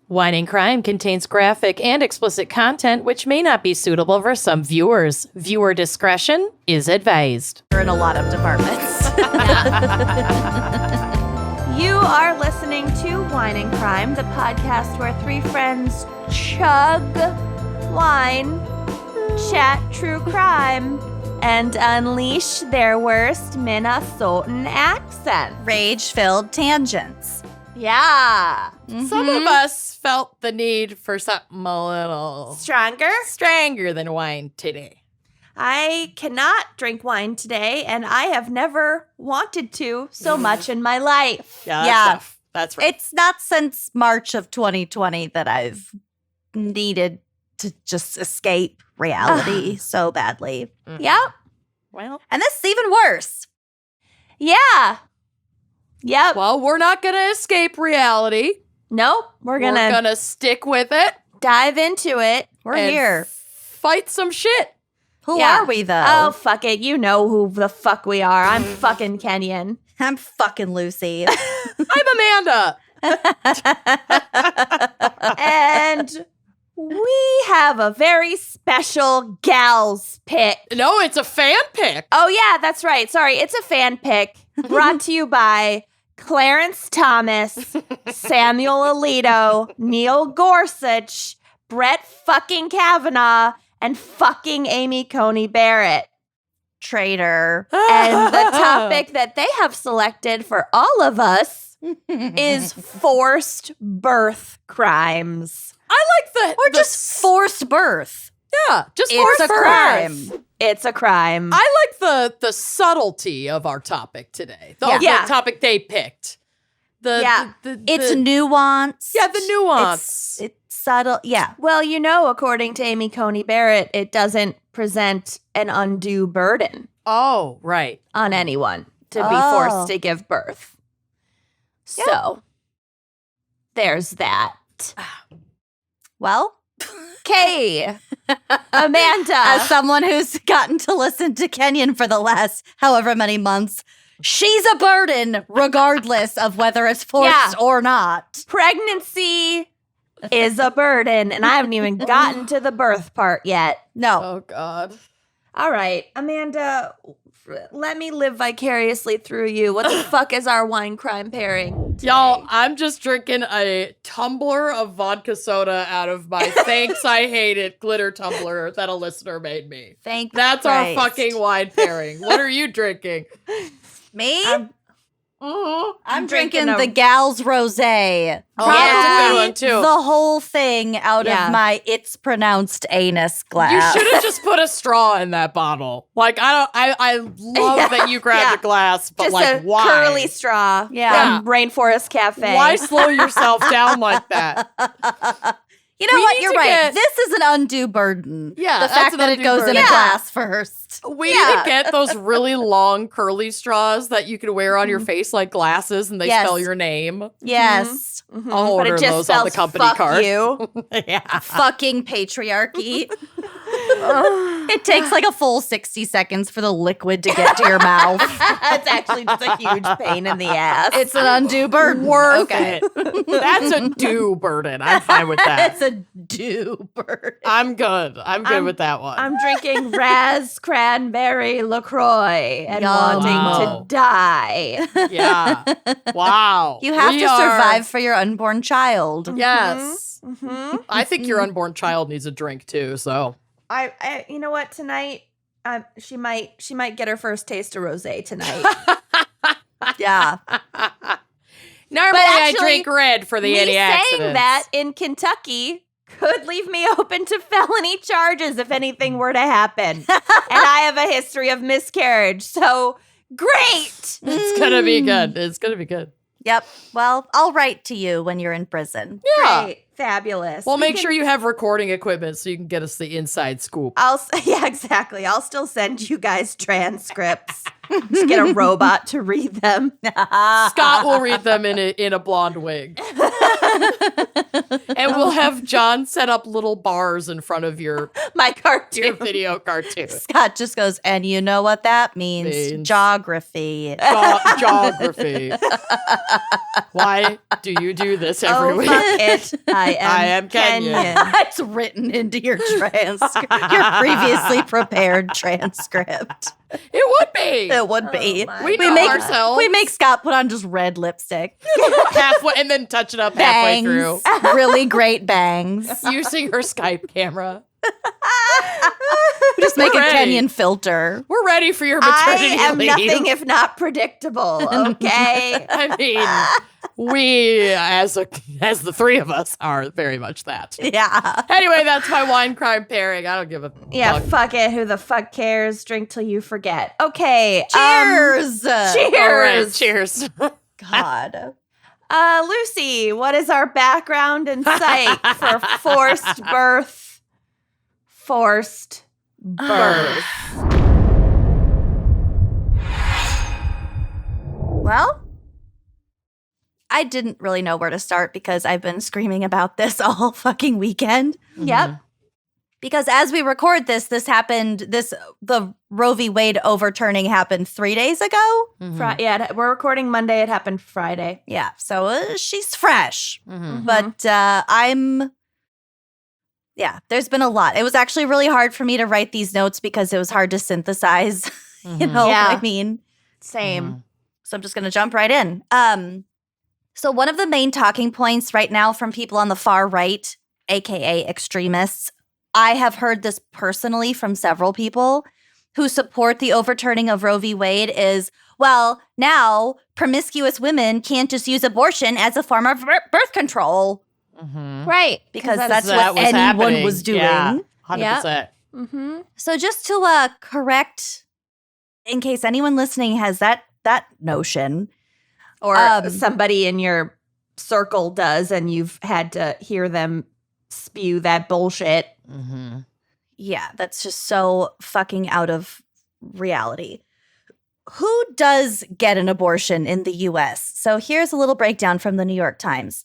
Wine and Crime contains graphic and explicit content which may not be suitable for some viewers. Viewer discretion is advised. You're in a lot of departments. You are listening to Wine and Crime, the podcast where three friends chug wine, chat true crime, and unleash their worst Minnesotan accent. Rage-filled tangents. Yeah. Some of us felt the need for something a little Stronger than wine today. I cannot drink wine today, and I have never wanted to so much in my life. Yeah. That's right. It's not since March of 2020 that I've needed to just escape reality so badly. Mm-hmm. Yep. Well, And this is even worse. Yeah. Yep. well, we're not going to escape reality. Nope. We're gonna stick with it. dive into it. We're and here. Fight some shit. Who Yeah. are we, though? Oh, fuck it. You know who the fuck we are. I'm fucking Kenyan. I'm fucking Lucy. I'm Amanda. And we have a very special gals pick. No, it's a fan pick. Oh, yeah, that's right. Sorry, it's a fan pick brought to you by Clarence Thomas, Samuel Alito, Neil Gorsuch, Brett fucking Kavanaugh, and fucking Amy Coney Barrett. Traitor. And the topic that they have selected for all of us is forced birth crimes. I like Or just forced birth. just It's forced a birth. crime. It's a crime. I like the subtlety of our topic today. Yeah. The topic they picked. It's nuance. Yeah, the nuance. It's subtle. Yeah. Well, you know, according to Amy Coney Barrett, it doesn't present an undue burden Oh, right. on anyone to be Oh. forced to give birth. So, there's that. Well, Okay, Amanda. as someone who's gotten to listen to Kenyan for the last however many months, she's a burden regardless of whether it's forced Yeah. or not. Pregnancy is a burden, and I haven't even gotten to the birth part yet. No. Oh, God. All right, Amanda, let me live vicariously through you. What the fuck is our wine crime pairing today? Y'all, I'm just drinking a tumbler of vodka soda out of my Thanks I Hate It glitter tumbler that a listener made me. Thank That's Christ. our fucking wine pairing. What are you drinking? Me? Uh-huh. I'm drinking drinking a- the Gal's Rosé. Oh, that's a good one, too. The whole thing out Yeah. of my it's pronounced anus You glass. should have just put a straw in that bottle. Like, I love that you grabbed Yeah. a glass, but Just like, a why? curly straw Yeah. from Rainforest Cafe. Why slow yourself down like that? You know We what? need You're to right. get- This is an undue burden. Yeah, The that's fact an that it undue goes in burden. a Yeah. glass first. We need to get those really long curly straws that you can wear on your face like glasses and they Yes. spell your name. Yes. Mhm. I'll But it order just those on the spells company fuck card. you. Yeah. Fucking patriarchy. It takes like a full 60 seconds for the liquid to get to your mouth. It's actually just a huge pain in the ass. It's an undue burden. Worth Okay. it. That's a due burden. I'm fine with that. It's a due burden. I'm good. I'm good I'm- with that one. I'm drinking Raz Cranberry LaCroix and Yum. wanting Wow. to die. Yeah. Wow. You have We to are- survive for your unborn child. Yes. Mm-hmm. I think your unborn child needs a drink too. So I you know what, tonight she might get her first taste of rosé tonight. Yeah. normally I actually, drink red for the Me antioxidants. saying that in Kentucky could leave me open to felony charges if anything were to happen. And I have a history of miscarriage. So great. It's gonna be good. It's gonna be good. Yep. Well, I'll write to you when you're in prison. Yeah. Great. Fabulous. Well, We make can- sure you have recording equipment so you can get us the inside scoop. Yeah, exactly. I'll still send you guys transcripts. Just get a robot to read them. Scott will read them in a blonde wig, and we'll will have John set up little bars in front of your My cartoon. video cartoon. Scott just goes, and you know what that means? Means- Geography. Geography. Why do you do this every week? Fuck it. I am Kenyan. It's written into your transcript, your previously prepared transcript. It would be. It would be. my We know ourselves. We make Scott put on just red lipstick, halfway and then touch it up halfway through really great bangs. using her Skype camera. We just make a ready. Kenyan filter. We're ready for your I maternity am leave. nothing if not predictable, okay? I mean, we as the three of us are very much that. Yeah. Anyway, that's my wine crime pairing. I don't give a Yeah, fuck. fuck it. Who the fuck cares? Drink till you forget. Okay. Cheers. Cheers. All right, cheers. God. Lucy, what is our background and psych for forced birth? Forced birth. Well, I didn't really know where to start because I've been screaming about this all fucking weekend. Yep. Because as we record this happened, the Roe v. Wade overturning happened 3 days ago. Mhm. Yeah, we're recording Monday. It happened Friday. Yeah, so she's fresh. Mhm. But there's been a lot. It was actually really hard for me to write these notes because it was hard to synthesize, you know Yeah. what I mean? Same. So I'm just going to jump right in. So one of the main talking points right now from people on the far right, aka extremists, I have heard this personally from several people who support the overturning of Roe v. Wade is, well, now promiscuous women can't just use abortion as a form of birth control Mhm. Right. because that that's is- That what was anyone happening. was doing. Yeah, 100%. Mm-hmm. So just to correct, in case anyone listening has that notion, Or Um, somebody in your circle does, and you've had to hear them spew that bullshit. Mhm. yeah, that's just so fucking out of reality. Who does get an abortion in the US? So here's a little breakdown from the New York Times.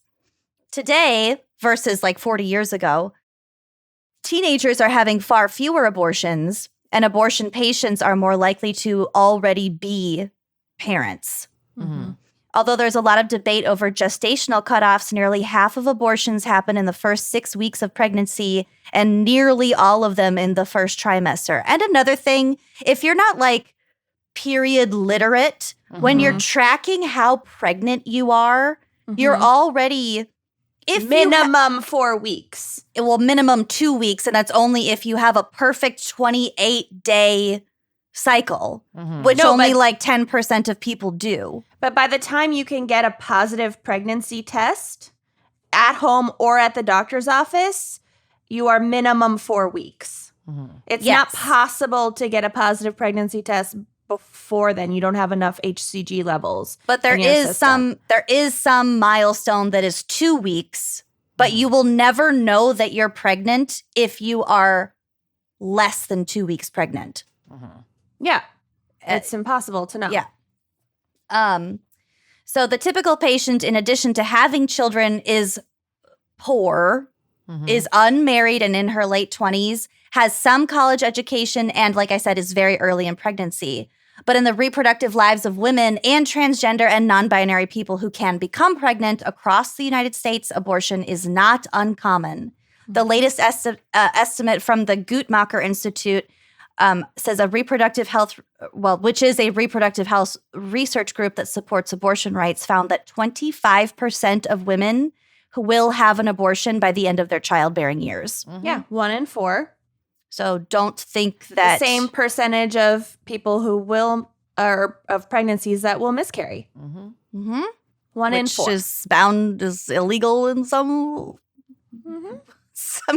Today, versus like 40 years ago, teenagers are having far fewer abortions, and abortion patients are more likely to already be parents. Mhm. Although there's a lot of debate over gestational cutoffs, nearly half of abortions happen in the first 6 weeks of pregnancy, and nearly all of them in the first trimester. And another thing, if you're not like period literate, when you're tracking how pregnant you are, you're already minimum 4 weeks. minimum 2 weeks, and that's only if you have a perfect 28-day cycle, Mhm. which No, only but- like 10% of people do. But by the time you can get a positive pregnancy test at home or at the doctor's office, you are minimum 4 weeks. Mhm. It's Yes. not possible to get a positive pregnancy test before then. You don't have enough HCG levels. But there in your is system. some milestone that is 2 weeks, but you will never know that you're pregnant if you are less than 2 weeks pregnant. Mhm. Yeah. It's impossible to know. yeah. So the typical patient, in addition to having children, is poor, Mhm. is unmarried and in her late 20s, has some college education, and like I said, is very early in pregnancy. But in the reproductive lives of women and transgender and non-binary people who can become pregnant across the United States, abortion is not uncommon. The latest estimate from the Guttmacher Institute says which is a reproductive health research group that supports abortion rights, found that 25% of women who will have an abortion by the end of their childbearing years. Yeah. 1 in 4. So don't think that The same percentage of people who will, or of pregnancies that will miscarry. Mhm. Mhm. 1 in which 4. is illegal in some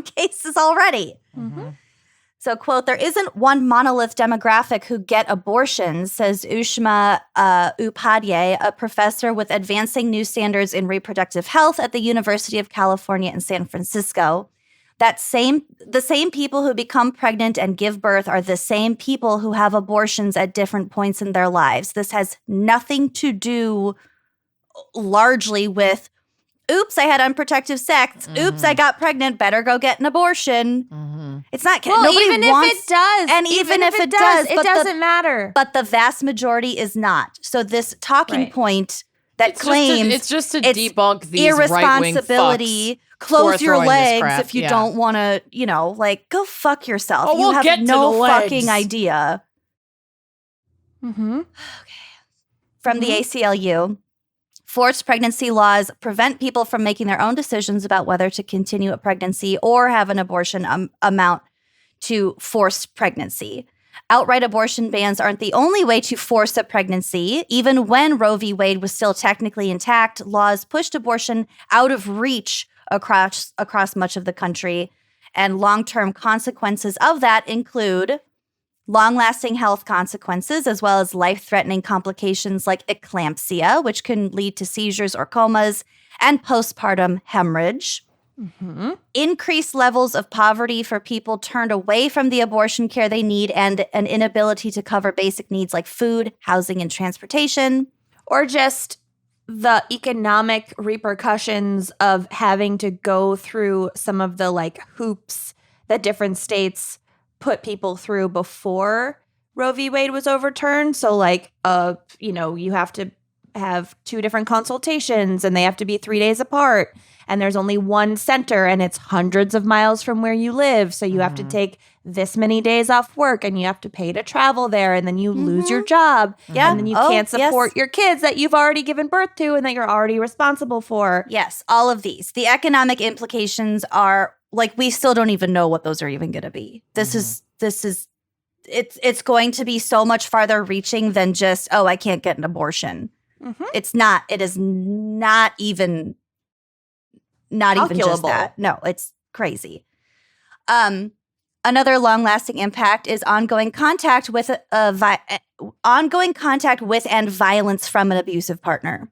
cases already. Mhm. So, quote, there isn't one monolith demographic who get abortions, says Ushma Upadhyay, a professor with advancing new standards in reproductive health at the University of California in San Francisco. The same people who become pregnant and give birth are the same people who have abortions at different points in their lives. This has nothing to do largely with Oops, I had unprotected sex. Oops, I got pregnant. Better go get an abortion. It's not. Well, nobody even wants, if it does, and even if it does, it doesn't matter. But the vast majority is not. So this talking point that claims it's just to debunk these irresponsibility. Close your legs if you don't want to. Like go fuck yourself. Oh, you we'll get have no to the fucking legs. idea. Mm-hmm. From the ACLU. Forced pregnancy laws prevent people from making their own decisions about whether to continue a pregnancy or have an abortion amount to forced pregnancy. Outright abortion bans aren't the only way to force a pregnancy. Even when Roe v. Wade was still technically intact, laws pushed abortion out of reach across much of the country. And long-term consequences of that include long-lasting health consequences, as well as life-threatening complications like eclampsia, which can lead to seizures or comas, and postpartum hemorrhage. Increased levels of poverty for people turned away from the abortion care they need, and an inability to cover basic needs like food, housing, and transportation. Or just the economic repercussions of having to go through some of the like hoops that different states put people through before Roe v. Wade was overturned. So like, you have to have 2 different consultations and they have to be 3 days apart. And there's only one center and it's hundreds of miles from where you live. So you have to take this many days off work and you have to pay to travel there. And then you lose your job. Yeah. And then you can't support your kids that you've already given birth to and that you're already responsible for. Yes, all of these. The economic implications are like, we still don't even know what those are even going to be. It's going to be so much farther reaching than just, I can't get an abortion. It is not even just that. No, it's crazy. Another long-lasting impact is ongoing contact with and violence from an abusive partner.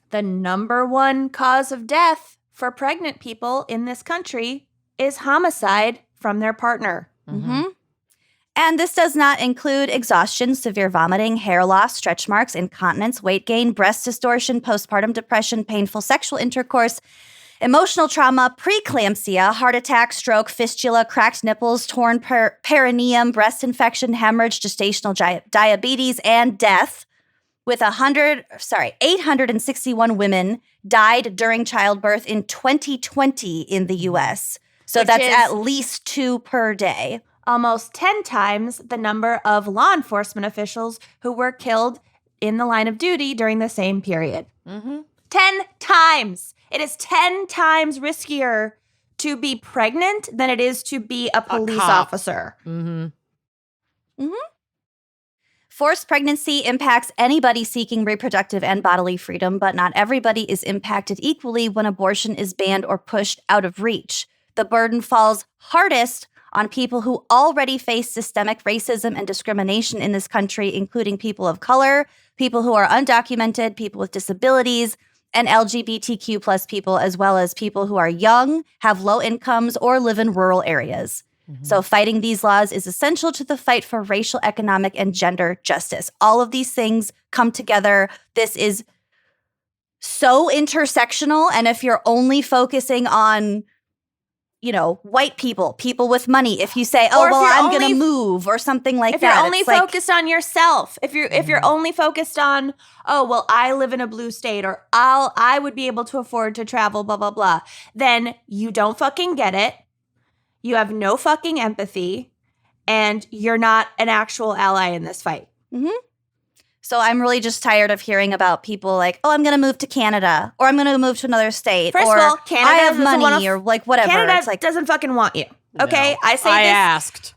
The number one cause of death for pregnant people in this country is homicide from their partner. And this does not include exhaustion, severe vomiting, hair loss, stretch marks, incontinence, weight gain, breast distortion, postpartum depression, painful sexual intercourse, emotional trauma, preeclampsia, heart attack, stroke, fistula, cracked nipples, torn perineum, breast infection, hemorrhage, gestational diabetes, and death. With 861 women died during childbirth in 2020 in the U.S. So that's at least 2 per day. Almost 10 times the number of law enforcement officials who were killed in the line of duty during the same period. 10 times. It is 10 times riskier to be pregnant than it is to be a police officer. Forced pregnancy impacts anybody seeking reproductive and bodily freedom, but not everybody is impacted equally when abortion is banned or pushed out of reach. The burden falls hardest on people who already face systemic racism and discrimination in this country, including people of color, people who are undocumented, people with disabilities, and LGBTQ plus people, as well as people who are young, have low incomes, or live in rural areas. So fighting these laws is essential to the fight for racial, economic, and gender justice. All of these things come together. This is so intersectional. And if you're only focusing on, white people with money, if you say, I'm going to move or something like that. If you're only focused on yourself, if you're only focused on, I live in a blue state or I would be able to afford to travel, blah, blah, blah, then you don't fucking get it. You have no fucking empathy, and you're not an actual ally in this fight. So I'm really just tired of hearing about people like, I'm going to move to Canada, or I'm going to move to another state, First or of all, Canada I have money, or like whatever. Canada it's like, doesn't fucking want you. Okay, No, I asked.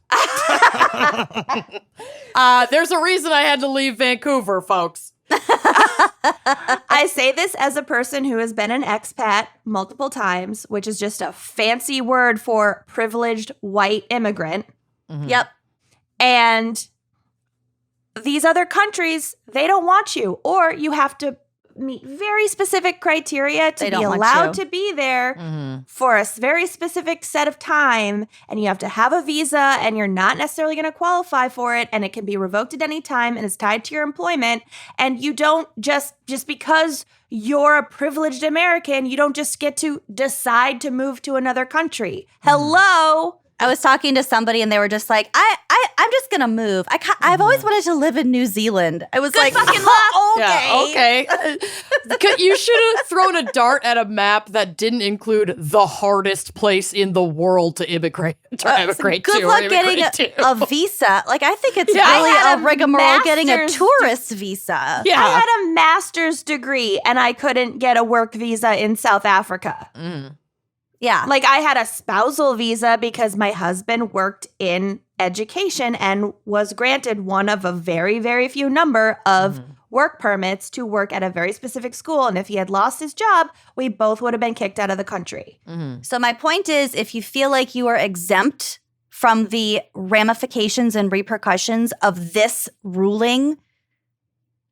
There's a reason I had to leave Vancouver, folks. I say this as a person who has been an expat multiple times, which is just a fancy word for privileged white immigrant. Yep. And these other countries, they don't want you, or you have to meet very specific criteria to They be don't want allowed you. to be there Mm-hmm. for a very specific set of time, and you have to have a visa, and you're not necessarily going to qualify for it, and it can be revoked at any time, and it's tied to your employment, and you don't just because you're a privileged American, you don't just get to decide to move to another country. Hello? I was talking to somebody and they were just like, I'm just gonna move. I've always wanted to live in New Zealand. I was like, fucking luck. okay. Yeah, okay. You should have thrown a dart at a map that didn't include the hardest place in the world to immigrate Good to. luck getting a visa. Like, I think it's Yeah. I really had a a rigmarole getting a master's tourist visa. Yeah. I had a master's degree, and I couldn't get a work visa in South Africa. Mm. Yeah. Like, I had a spousal visa because my husband worked in education and was granted one of a very, very few number of work permits to work at a very specific school. And if he had lost his job, we both would have been kicked out of the country. Mm-hmm. So my point is, if you feel like you are exempt from the ramifications and repercussions of this ruling,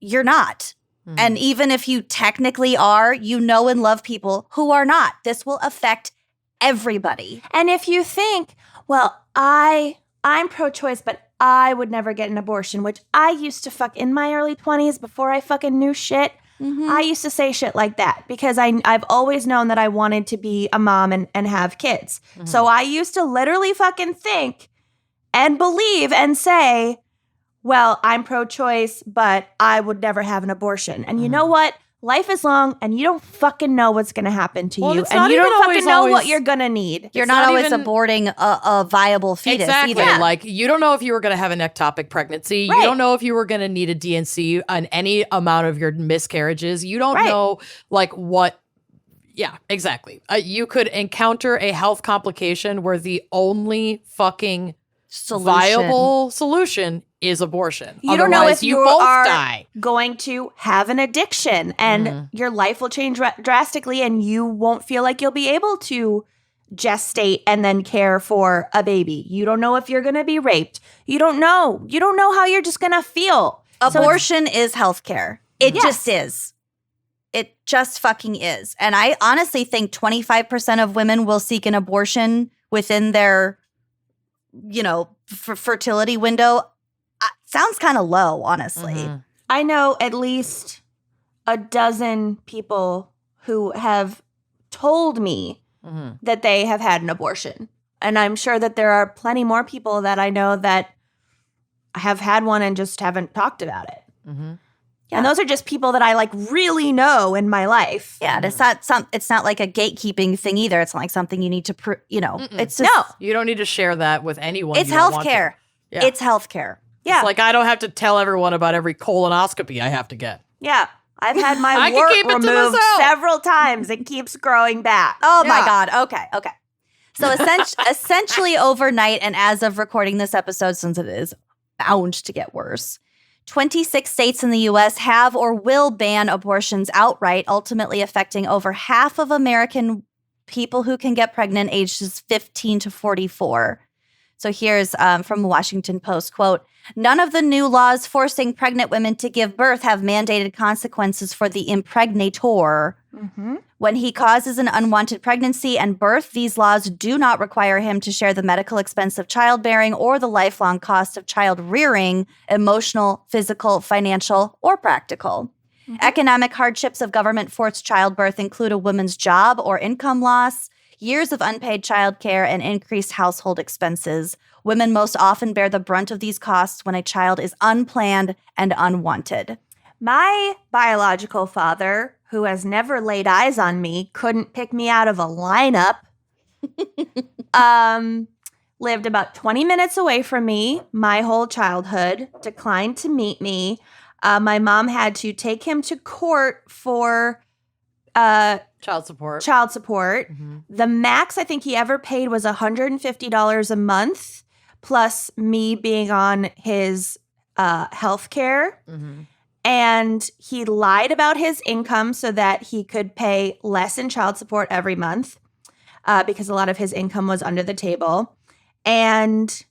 you're not. Mm-hmm. And even if you technically are, you know and love people who are not. This will affect everybody. And if you think, well, I'm pro-choice, but I would never get an abortion, which I used to fuck in my early 20s before I fucking knew shit. I used to say shit like that because I've always known that I wanted to be a mom and have kids. So I used to literally fucking think and believe and say, well, I'm pro-choice, but I would never have an abortion. And you know what? Life is long, and you don't fucking know what's going to happen to Well, you. it's And not you even don't fucking know always- what you're going to need. You're It's not not always even- aborting a viable fetus Exactly. either. Like, you don't know if you were going to have an ectopic pregnancy. You Right. don't know if you were going to need a DNC on any amount of your miscarriages. You don't Right. know, like, what. Yeah, exactly. You could encounter a health complication where the only fucking Solution. viable solution is abortion. You don't know Otherwise, if you you both are die. going to have an addiction, and your life will change drastically, and you won't feel like you'll be able to gestate and then care for a baby. You don't know if you're going to be raped. You don't know. You don't know how you're just going to feel. Abortion is healthcare. It Yes. just is. It just fucking is. And I honestly think 25% of women will seek an abortion within their, fertility window. Sounds kind of low, honestly. Mhm. I know at least a dozen people who have told me Mhm. that they have had an abortion. And I'm sure that there are plenty more people that I know that have had one and just haven't talked about it. Mhm. Yeah. And those are just people that I like really know in my life. Yeah, and it's not like a gatekeeping thing either. It's not like something you need to it's just No. You don't need to share that with anyone. it's you don't want to. healthcare. Yeah. It's healthcare. Yeah. It's like I don't have to tell everyone about every colonoscopy I have to get. Yeah. I've had my I can wart keep it to removed myself. several times. It keeps growing back. Oh my Yeah. God. Okay. So essentially overnight, and as of recording this episode, since it is bound to get worse, 26 states in the U.S. have or will ban abortions outright, ultimately affecting over half of American people who can get pregnant ages 15 to 44. So here's from the Washington Post, quote, "None of the new laws forcing pregnant women to give birth have mandated consequences for the impregnator. Mm-hmm. When he causes an unwanted pregnancy and birth, these laws do not require him to share the medical expense of childbearing or the lifelong cost of child rearing, emotional, physical, financial, or practical. Economic hardships of government-forced childbirth include a woman's job or income loss, years of unpaid childcare, and increased household expenses. Women most often bear the brunt of these costs when a child is unplanned and unwanted." My biological father, who has never laid eyes on me, couldn't pick me out of a lineup, lived about 20 minutes away from me my whole childhood, declined to meet me. My mom had to take him to court for Child support. child support. Mhm. The max I think he ever paid was $150 a month, plus me being on his health care. Mhm. And he lied about his income so that he could pay less in child support every month because a lot of his income was under the table. And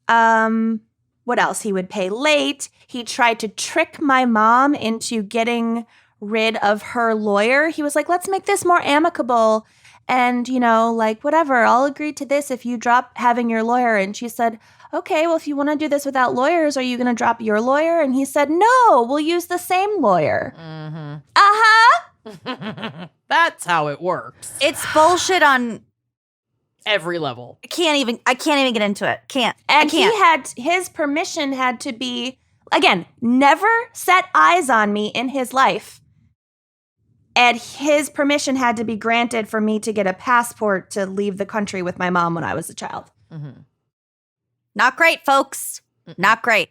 what else? He would pay late. He tried to trick my mom into getting rid of her lawyer. He was like, let's make this more amicable. And, like, whatever, I'll agree to this if you drop having your lawyer. And she said, okay, well, if you want to do this without lawyers, are you going to drop your lawyer? And he said, no, we'll use the same lawyer. Mm-hmm. Uh-huh. That's how it works. It's bullshit on Every level. I can't even get into it. And I can't. his permission had to be, again, never set eyes on me in his life. And his permission had to be granted for me to get a passport to leave the country with my mom when I was a child. Mm-hmm. Not great, folks. Not great.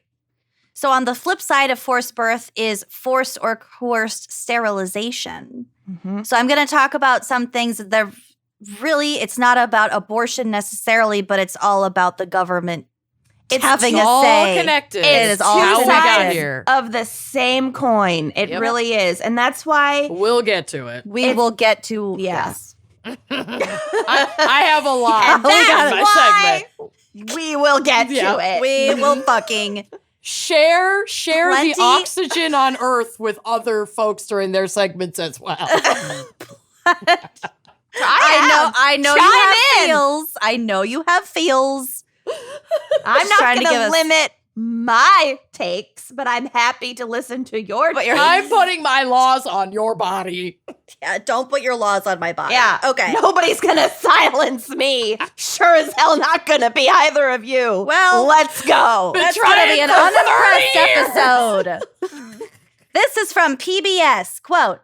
So on the flip side of forced birth is forced or coerced sterilization. Mm-hmm. So I'm going to talk about some things that really, it's not about abortion necessarily, but it's all about the government having a all say. connected. It is all how we got connected. here. Of the same coin. It Yep. really is. And that's why We'll get to it. We will get to Yes. yes. I have a lot And in that's my why segment. we will get to it. We will fucking Share Plenty- the oxygen on Earth with other folks during their segments as well. I know you Chime have in. feels. I know you have feels. I'm Just not trying to going give to us- limit my takes, but I'm happy to listen to your takes. I'm putting my laws on your body. Yeah, don't put your laws on my body. Yeah. Okay. Nobody's going to silence me. Sure as hell not going to be either of you. Well, let's go. That's Betrayed going to be an for 30 unimpressed episode. This is from PBS. Quote,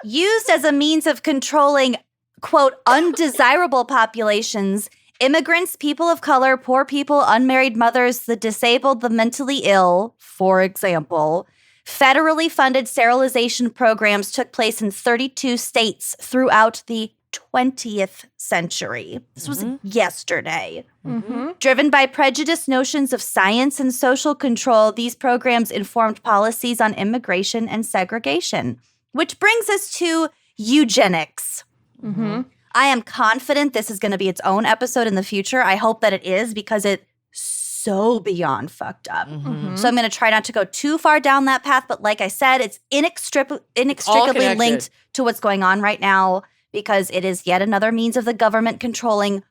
used as a means of controlling, quote, undesirable populations, immigrants, people of color, poor people, unmarried mothers, the disabled, the mentally ill, for example, federally funded sterilization programs took place in 32 states throughout the 20th century. This was yesterday. Mm-hmm. Driven by prejudiced notions of science and social control, these programs informed policies on immigration and segregation. Which brings us to eugenics. Mm-hmm. I am confident this is going to be its own episode in the future. I hope that it is because it's so beyond fucked up. Mm-hmm. So I'm going to try not to go too far down that path. But like I said, it's inextricably connected. linked to what's going on right now because it is yet another means of the government controlling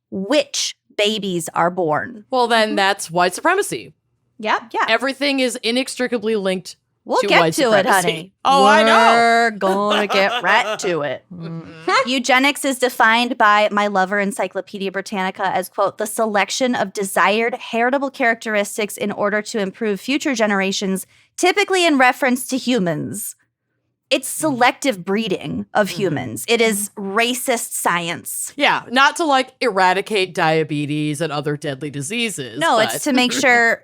which babies are born. Well, then that's white supremacy. Yep. Yeah. Everything is inextricably linked We'll to get white to it, supremacy. honey. Oh, I know. We're going to get right to it. Eugenics is defined by my lover Encyclopedia Britannica as, quote, the selection of desired heritable characteristics in order to improve future generations, typically in reference to humans. It's selective breeding of humans. It is racist science. Yeah, not to like eradicate diabetes and other deadly diseases. No, but- it's to make sure.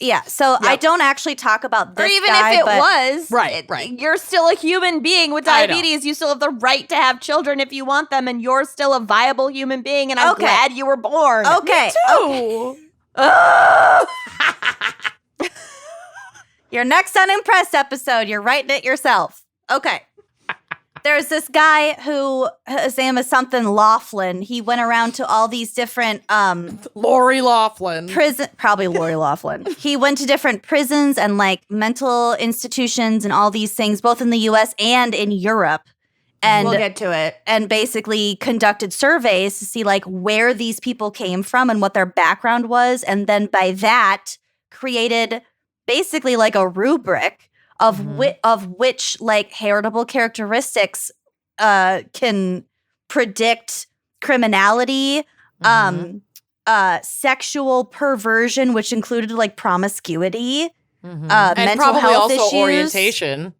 Yeah, so I don't actually talk about this Or even guy, if it but was, Right. you're still a human being with I know. diabetes. You still have the right to have children if you want them, and you're still a viable human being, and I'm Okay. glad you were born. okay. Oh. Your next unimpressed episode, you're writing it yourself. Okay. There's this guy who, his name is something Laughlin. He went around to all these different Lori Laughlin. probably Lori Laughlin. He went to different prisons and like mental institutions and all these things, both in the US and in Europe. And We'll get to it. and basically conducted surveys to see like where these people came from and what their background was. And then by that created basically like a rubric of which like heritable characteristics can predict criminality, sexual perversion, which included like promiscuity, and mental probably health also issues. orientation.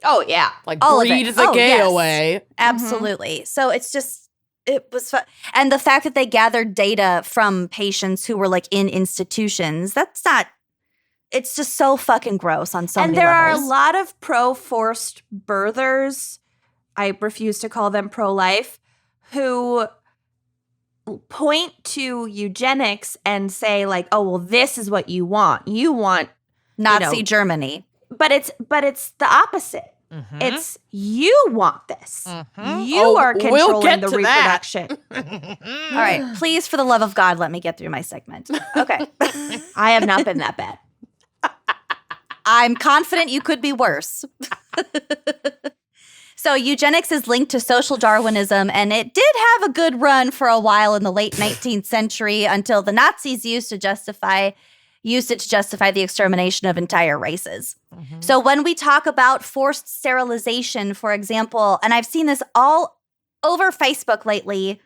Oh, yeah. Like All of breed it. the Oh, gay yes. away. Absolutely. So it's just, it was fun. And the fact that they gathered data from patients who were like in institutions, that's not, it's just so fucking gross on so And many there are levels. a lot of pro-forced birthers, I refuse to call them pro-life, who point to eugenics and say like, oh, well, this is what you want. You want, Nazi Germany. but it's the opposite. It's you want this. You Oh, are we'll controlling get the to that. reproduction. All right. Please, for the love of God, let me get through my segment. Okay. I have not been that bad. I'm confident you could be worse. So eugenics is linked to social Darwinism, and it did have a good run for a while in the late 19th century until the Nazis used it to justify the extermination of entire races. Mm-hmm. So when we talk about forced sterilization, for example, and I've seen this all over Facebook lately,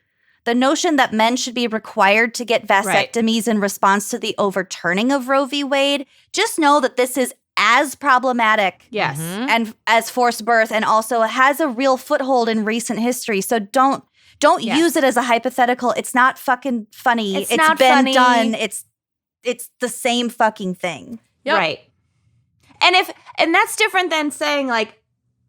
the notion that men should be required to get vasectomies in response to the overturning of Roe v. Wade, just know that this is as problematic and as forced birth, and also has a real foothold in recent history. So don't use it as a hypothetical. It's not fucking funny. It's been funny. Done. It's the same fucking thing. Yep. Right. And that's different than saying like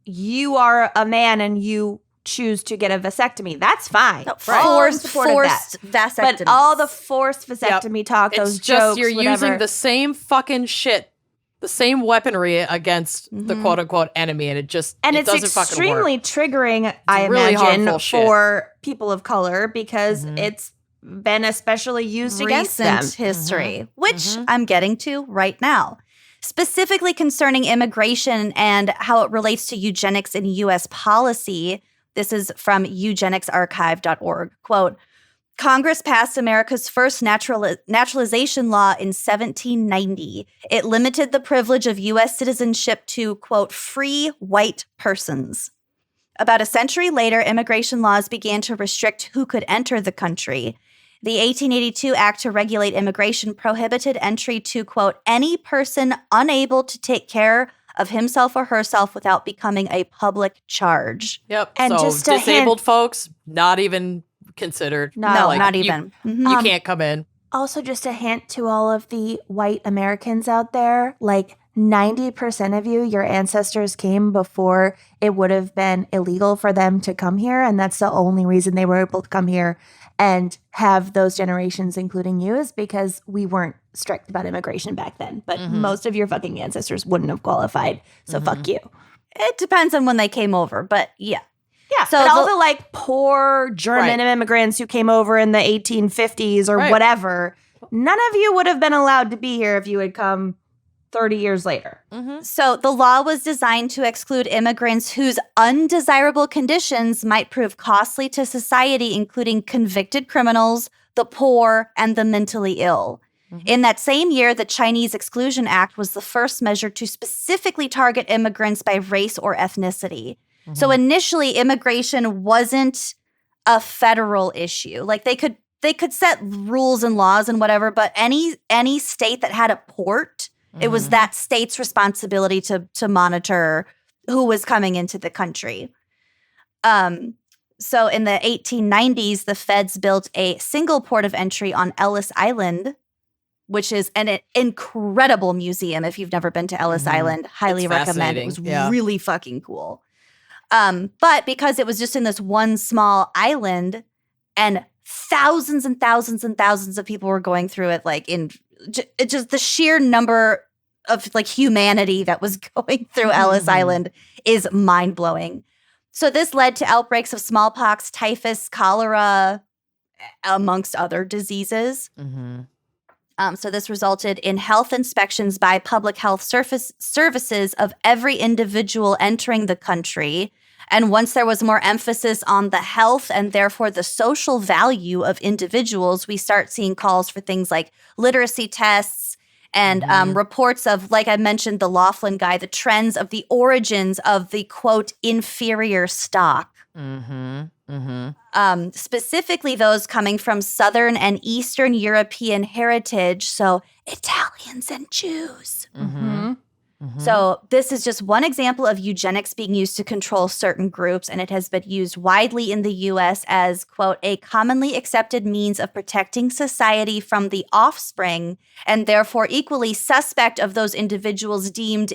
you are a man and you choose to get a vasectomy. That's fine. No, forced vasectomy. But all the forced vasectomy talk, those it's jokes, just you're using the same fucking shit, the same weaponry against the quote unquote enemy, and it doesn't fucking work. It's extremely triggering, I really imagine, for people of color because it's been especially used against them. Recent history, which I'm getting to right now. Specifically concerning immigration and how it relates to eugenics in U.S. policy, this is from eugenicsarchive.org. Quote, Congress passed America's first naturalization law in 1790. It limited the privilege of U.S. citizenship to, quote, free white persons. About a century later, immigration laws began to restrict who could enter the country. The 1882 Act to regulate immigration prohibited entry to, quote, any person unable to take care of himself or herself without becoming a public charge. Yep. And so just disabled folks, not even considered. Not even. You can't come in. Also, just a hint to all of the white Americans out there, like 90% of you, your ancestors came before it would have been illegal for them to come here. And that's the only reason they were able to come here and have those generations, including you, is because we weren't strict about immigration back then. But most of your fucking ancestors wouldn't have qualified. So fuck you. It depends on when they came over, but yeah. Yeah, so but all the like poor German immigrants who came over in the 1850s or whatever, none of you would have been allowed to be here if you had come 30 years later. So the law was designed to exclude immigrants whose undesirable conditions might prove costly to society, including convicted criminals, the poor, and the mentally ill. In that same year, the Chinese Exclusion Act was the first measure to specifically target immigrants by race or ethnicity. So initially, immigration wasn't a federal issue. Like they could set rules and laws and whatever, but any state that had a port, it was that state's responsibility to monitor who was coming into the country. So in the 1890s, the feds built a single port of entry on Ellis Island, which is an incredible museum. If you've never been to Ellis Island, highly recommend. It was really fucking cool. But because it was just in this one small island and thousands and thousands and thousands of people were going through it, like it's just the sheer number of like humanity that was going through Ellis Island is mind blowing. So this led to outbreaks of smallpox, typhus, cholera, amongst other diseases. So this resulted in health inspections by public health services of every individual entering the country. And once there was more emphasis on the health and therefore the social value of individuals, we start seeing calls for things like literacy tests and reports of, like I mentioned, the Laughlin guy, the trends of the origins of the, quote, inferior stock. Specifically those coming from Southern and Eastern European heritage, so Italians and Jews. So this is just one example of eugenics being used to control certain groups, and it has been used widely in the U.S. as, quote, a commonly accepted means of protecting society from the offspring, and therefore equally suspect of those individuals deemed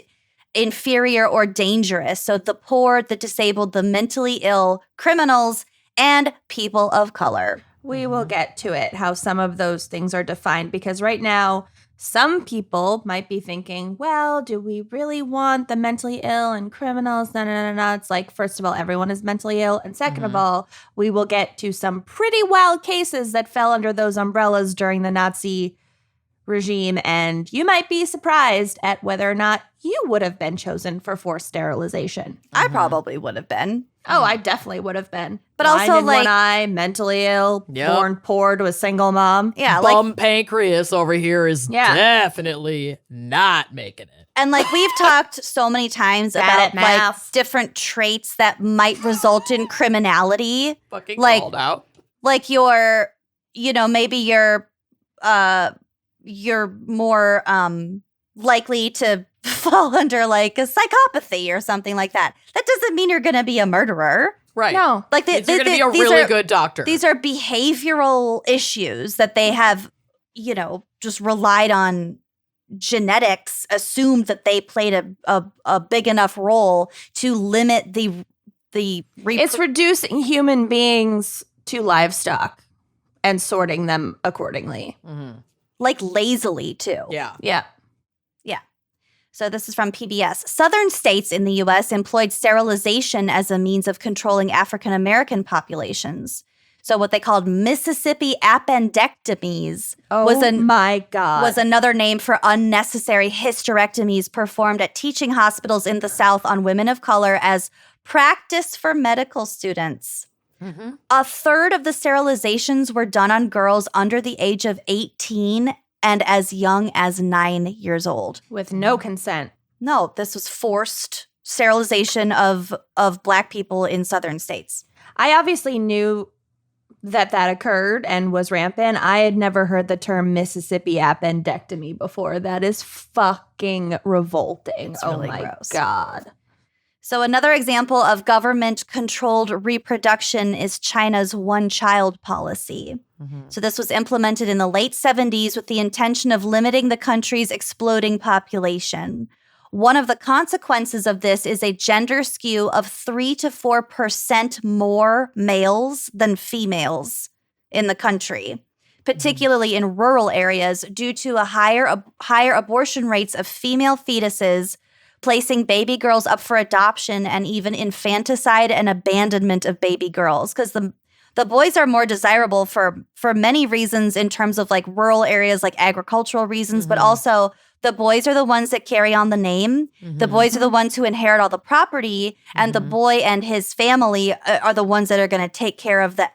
inferior or dangerous. So the poor, the disabled, the mentally ill, criminals, and people of color. We will get to it, how some of those things are defined, because right now, some people might be thinking, well, do we really want the mentally ill and criminals? No. It's like, first of all, everyone is mentally ill. And second of all, we will get to some pretty wild cases that fell under those umbrellas during the Nazi regime, and you might be surprised at whether or not you would have been chosen for forced sterilization. I probably would have been. Oh, I definitely would have been. But Blind also, in like- one eye, mentally ill, Yep. born poor to a single mom. Yeah, like, Bum pancreas over here is Yeah. definitely not making it. and like we've talked so many times Bad about at like math. different traits that might result in criminality. Fucking Like- called out. Like maybe you're more likely to fall under like a psychopathy or something like that. That doesn't mean you're going to be a murderer. Right. No. Like You're going to be a really good doctor. These are behavioral issues that they have, just relied on genetics, assumed that they played a big enough role to limit the It's reducing human beings to livestock and sorting them accordingly. Mhm. like lazily too. Yeah. Yeah. So this is from PBS. Southern states in the U.S. employed sterilization as a means of controlling African American populations. So what they called Mississippi appendectomies My God. was another name for unnecessary hysterectomies performed at teaching hospitals in the South on women of color as practice for medical students. Mm-hmm. A third of the sterilizations were done on girls under the age of 18 and as young as 9 years old. with no consent. No, this was forced sterilization of Black people in southern states. I obviously knew that occurred and was rampant. I had never heard the term Mississippi appendectomy before. That is fucking revolting. It's Oh really my gross. God. So another example of government-controlled reproduction is China's one-child policy. Mm-hmm. So this was implemented in the late 70s with the intention of limiting the country's exploding population. One of the consequences of this is a gender skew of 3 to 4% more males than females in the country, particularly in rural areas due to a higher abortion rates of female fetuses, placing baby girls up for adoption, and even infanticide and abandonment of baby girls. Because the boys are more desirable for many reasons in terms of like rural areas, like agricultural reasons, but also the boys are the ones that carry on the name. The boys are the ones who inherit all the property, and the boy and his family are the ones that are going to take care of the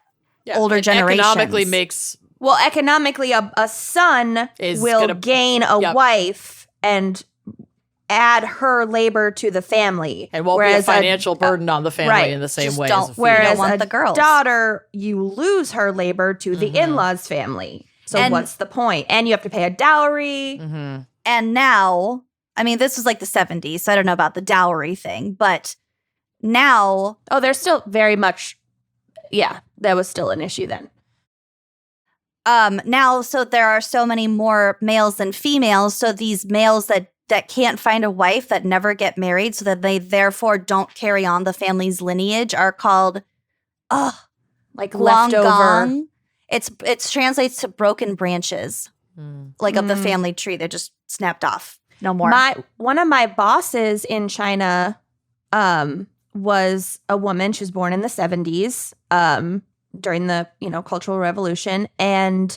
older it generations. Economically makes Well, economically, a son Is will gonna- gain a Yep. wife and add her labor to the family. and won't be a financial burden on the family right, in the same just way don't- as a female. Whereas don't want a the girls. daughter, you lose her labor to the Mhm. in-laws family. So And- what's the point? And you have to pay a dowry. Mhm. And now, I mean, this was like the 70s, so I don't know about the dowry thing, but now Oh, there's still very much, yeah, that was still an issue then. so there are so many more males than females. So these males that can't find a wife, that never get married, so that they therefore don't carry on the family's lineage, are called Like Guang leftover. Gong. It translates to broken branches, Mm. like of the Mm. family tree. They're just snapped off. No more. One of my bosses in China was a woman. She was born in the 70s during the Cultural Revolution, and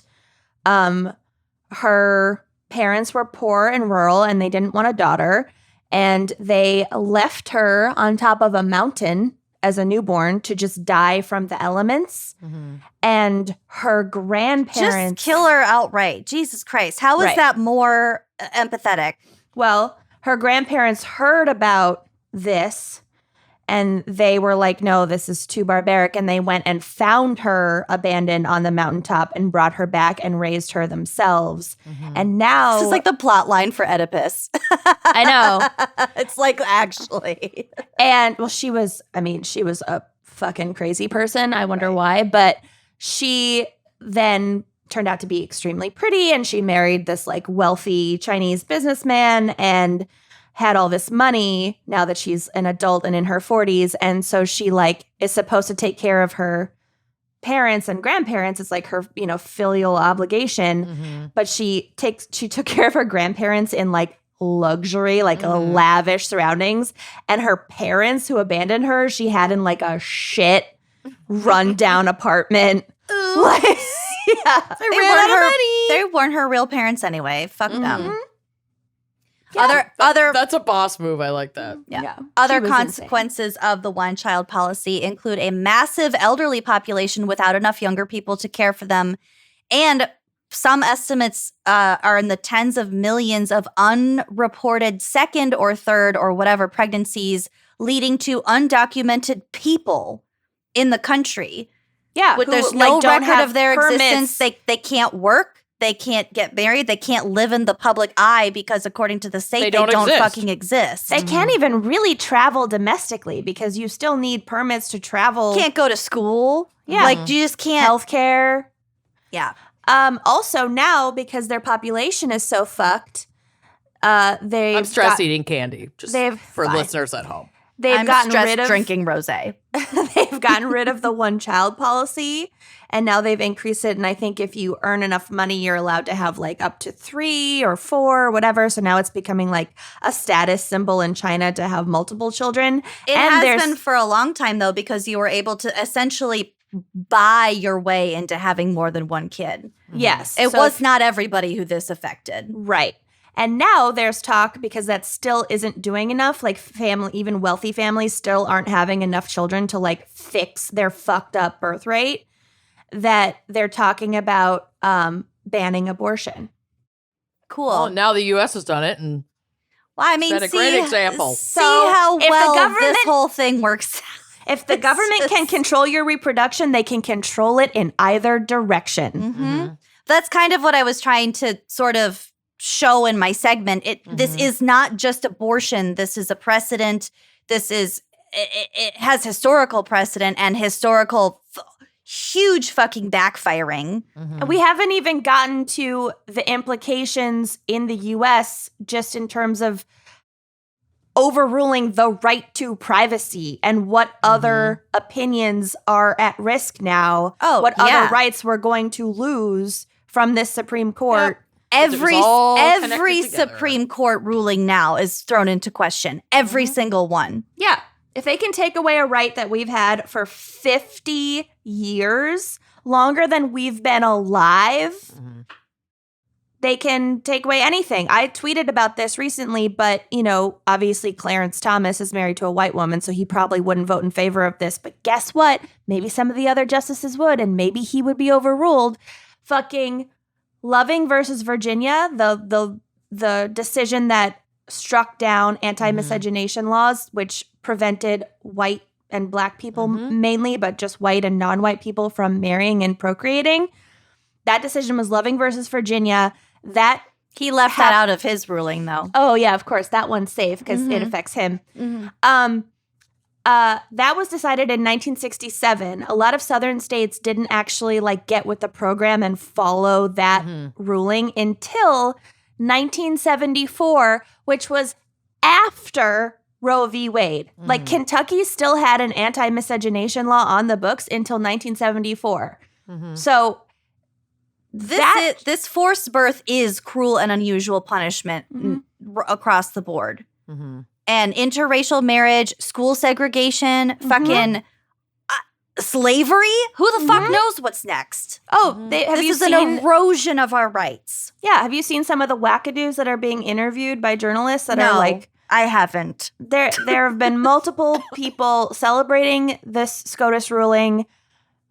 her parents were poor and rural, and they didn't want a daughter, and they left her on top of a mountain as a newborn to just die from the elements. Mhm. And her grandparents Just kill her outright. Jesus Christ. How is Right. that more empathetic? Well, her grandparents heard about this and they were like, no, this is too barbaric. And they went and found her abandoned on the mountaintop and brought her back and raised her themselves. Mhm. And now This is like the plot line for Oedipus. I know. It's like actually. And well, she was a fucking crazy person. I wonder why. But she then turned out to be extremely pretty, and she married this like wealthy Chinese businessman and had all this money now that she's an adult and in her 40s. And so she like is supposed to take care of her parents and grandparents. It's like her, filial obligation. Mhm. But she took care of her grandparents in like luxury, like Mhm. lavish surroundings. And her parents who abandoned her, she had in like a shit rundown apartment. Like, Yeah. They weren't her real parents anyway. Fuck them. Yeah. That's a boss move. I like that. Yeah. She Other was consequences of the one-child policy include a massive elderly population without enough younger people to care for them, and some estimates are in the tens of millions of unreported second or third or whatever pregnancies, leading to undocumented people in the country. Yeah. There's no record of their existence. They can't work. They can't get married. They can't live in the public eye because, according to the state, they don't fucking exist. They can't even really travel domestically because you still need permits to travel. Can't go to school. Yeah. Like, you just can't. Healthcare. Yeah. Also, now, because their population is so fucked, I'm stress eating candy, just for fine. listeners at home. They've gotten rid of drinking rosé. They've gotten rid of the one-child policy, and now they've increased it. And I think if you earn enough money, you're allowed to have like up to 3 or 4 or whatever. So now it's becoming like a status symbol in China to have multiple children. It has been for a long time, though, because you were able to essentially buy your way into having more than one kid. Yes. It was not everybody who this affected. Right. And now there's talk, because that still isn't doing enough, like even wealthy families still aren't having enough children to like fix their fucked up birth rate, that they're talking about banning abortion. Cool. Well, now the U.S. has done it, and well, I mean, set a great example. See how if the well government- this whole thing works. If the government can control your reproduction, they can control it in either direction. Mm-hmm. That's kind of what I was trying to sort of show in my segment. This is not just abortion. This is a precedent. It has historical precedent and historical huge fucking backfiring. And we haven't even gotten to the implications in the U.S. just in terms of overruling the right to privacy and what other opinions are at risk now. What other rights we're going to lose from this Supreme Court. Yep. Every Supreme Court ruling now is thrown into question. Every single one. Yeah. If they can take away a right that we've had for 50 years, longer than we've been alive, they can take away anything. I tweeted about this recently, but, obviously Clarence Thomas is married to a white woman, so he probably wouldn't vote in favor of this. But guess what? Maybe some of the other justices would, and maybe he would be overruled. Fucking Loving versus Virginia, the decision that struck down anti-miscegenation laws, which prevented white and black people mainly, but just white and non-white people from marrying and procreating. That decision was Loving versus Virginia. That he left that out of his ruling, though. Oh, yeah, of course. That one's safe because it affects him. That was decided in 1967. A lot of southern states didn't actually get with the program and follow that ruling until 1974, which was after Roe v. Wade. Like, Kentucky still had an anti-miscegenation law on the books until 1974. So this forced birth is cruel and unusual punishment across the board. And interracial marriage, school segregation, fucking slavery. Who the fuck knows what's next? Oh, this is an erosion of our rights. Yeah, have you seen some of the wackadoos that are being interviewed by journalists that are like... I haven't. There have been multiple people celebrating this SCOTUS ruling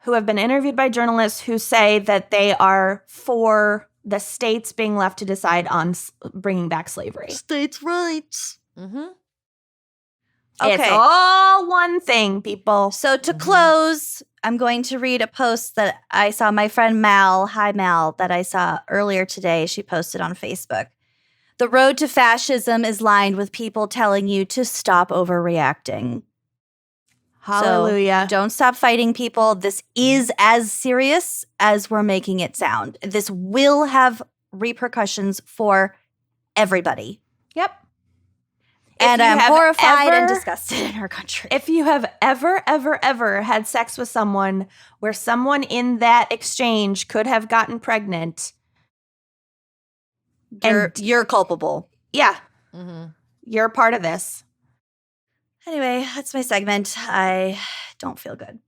who have been interviewed by journalists who say that they are for the states being left to decide on bringing back slavery. States' rights. It's all one thing, people. So to close, I'm going to read a post that I saw my friend Mal, hi Mal, that I saw earlier today. She posted on Facebook. The road to fascism is lined with people telling you to stop overreacting. Hallelujah. So don't stop fighting, people. This is as serious as we're making it sound. This will have repercussions for everybody. Yep. And I'm horrified and disgusted in our country. If you have ever had sex with someone where someone in that exchange could have gotten pregnant, you're culpable. Yeah. You're a part of this. Anyway, that's my segment. I don't feel good.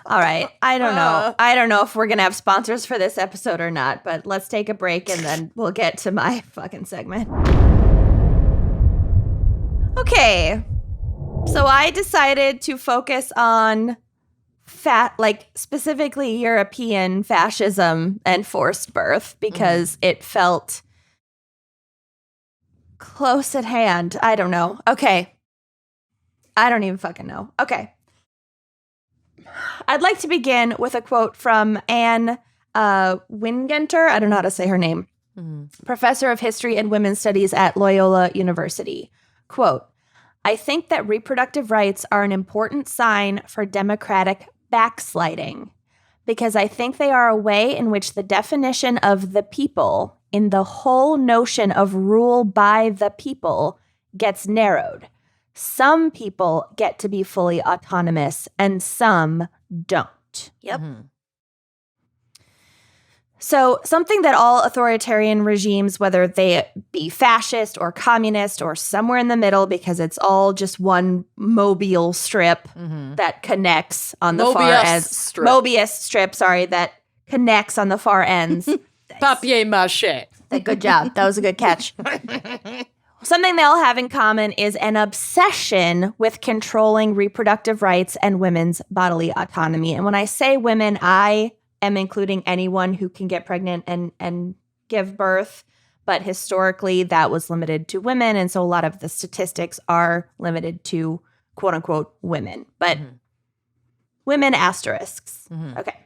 All right. I don't know. I don't know if we're going to have sponsors for this episode or not, but let's take a break and then we'll get to my fucking segment. Okay. So I decided to focus on specifically European fascism and forced birth because it felt close at hand. I don't know. Okay. I don't even fucking know. Okay. I'd like to begin with a quote from Anne Wingenter. I don't know how to say her name. Professor of History and Women's Studies at Loyola University. Quote, I think that reproductive rights are an important sign for democratic backsliding because I think they are a way in which the definition of the people in the whole notion of rule by the people gets narrowed. Some people get to be fully autonomous and some don't. Yep. So something that all authoritarian regimes, whether they be fascist or communist or somewhere in the middle, because it's all just one mobile strip that connects on the far ends. Mobius strip, that connects on the far ends. Papier mâché. Good job. That was a good catch. Something they all have in common is an obsession with controlling reproductive rights and women's bodily autonomy. And when I say women, I am including anyone who can get pregnant and give birth. But historically, that was limited to women. And so a lot of the statistics are limited to, quote unquote, women. But women asterisks. Okay.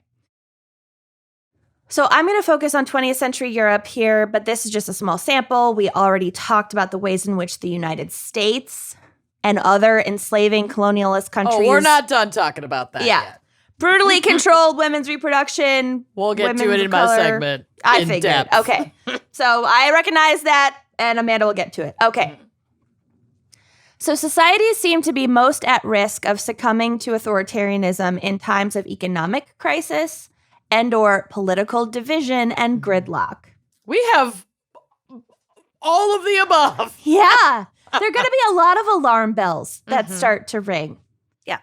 So I'm going to focus on 20th century Europe here, but this is just a small sample. We already talked about the ways in which the United States and other enslaving colonialist countries... Oh, we're not done talking about that yet. Brutally controlled women's reproduction. We'll get to it in my segment. I figured. Depth. Okay. So I recognize that, and Amanda will get to it. Okay. So societies seem to be most at risk of succumbing to authoritarianism in times of economic crisis and or political division and gridlock. We have all of the above. Yeah. There are going to be a lot of alarm bells that start to ring. Yeah.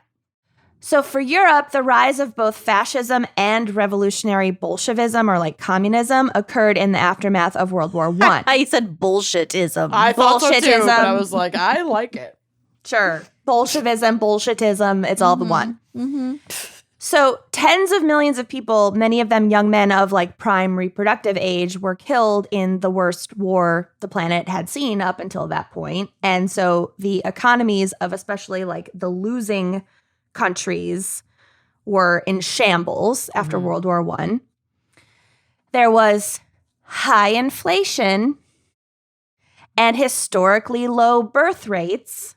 So for Europe, the rise of both fascism and revolutionary Bolshevism, or like communism, occurred in the aftermath of World War I. You said bullshitism. I thought so too, but I was like, I like it. Sure. Bolshevism, bullshitism, it's all the one. So tens of millions of people, many of them young men of like prime reproductive age, were killed in the worst war the planet had seen up until that point. And so the economies of especially like the losing countries were in shambles after World War I. There was high inflation and historically low birth rates.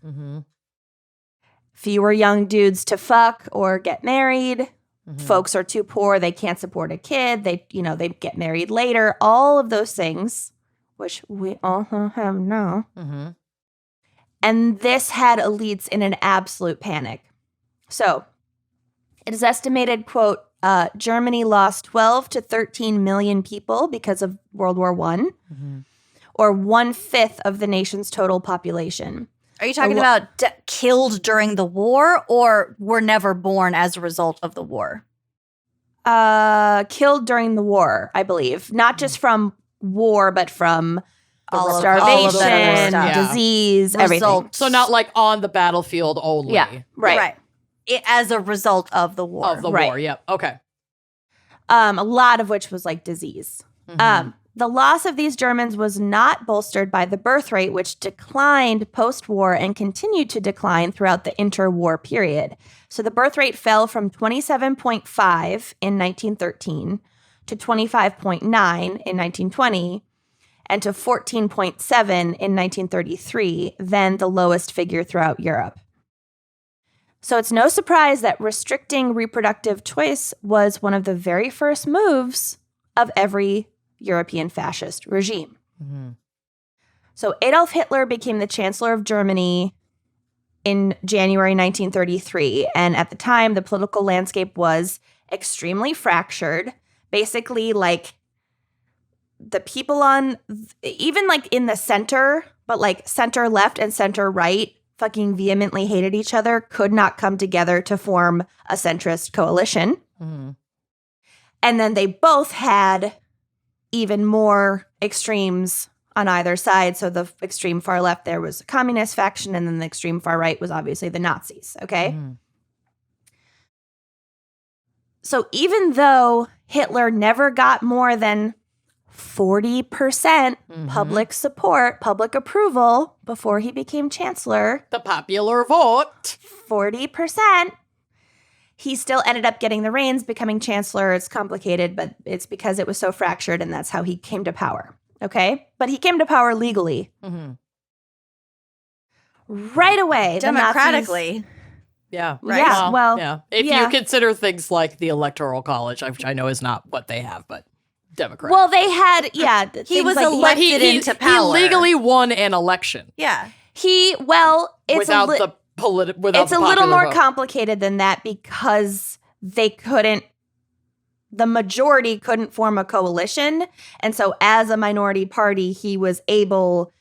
Fewer young dudes to fuck or get married. Folks are too poor. They can't support a kid. They get married later. All of those things, which we all have now. And this had elites in an absolute panic. So it is estimated, quote, Germany lost 12 to 13 million people because of World War I, or 1/5 of the nation's total population. Are you talking about killed during the war or were never born as a result of the war? Killed during the war, I believe. Not just from war, but from starvation, disease, everything. So not like on the battlefield only. Yeah, right. As a result of the war. Of the war, yep. Okay. A lot of which was like disease. The loss of these Germans was not bolstered by the birth rate, which declined post-war and continued to decline throughout the interwar period. So the birth rate fell from 27.5 in 1913 to 25.9 in 1920 and to 14.7 in 1933, then the lowest figure throughout Europe. So it's no surprise that restricting reproductive choice was one of the very first moves of every European fascist regime. So Adolf Hitler became the Chancellor of Germany in January 1933. And at the time, the political landscape was extremely fractured. Basically, like the people on, even like in the center, but like center left and center right, fucking vehemently hated each other could not come together to form a centrist coalition. Mm-hmm. And then they both had even more extremes on either side. So the extreme far left, there was a communist faction, and then the extreme far right was obviously the Nazis, okay? Mm-hmm. So even though Hitler never got more than 40% public support, public approval before he became chancellor, The popular vote. 40%, he still ended up getting the reins, becoming chancellor. It's complicated, but it's because it was so fractured, and that's how he came to power. Okay? But he came to power legally. Mm-hmm. Right away. Democratically. Yeah. Right. Yeah, well, yeah. If yeah. you consider things like the Electoral College, which I know is not what they have, but Democrat. Well, they had, He was like, elected into power. He legally won an election Yeah. it's without the it's a little popular more vote. complicated than that because the majority couldn't form a coalition. And so as a minority party, he was able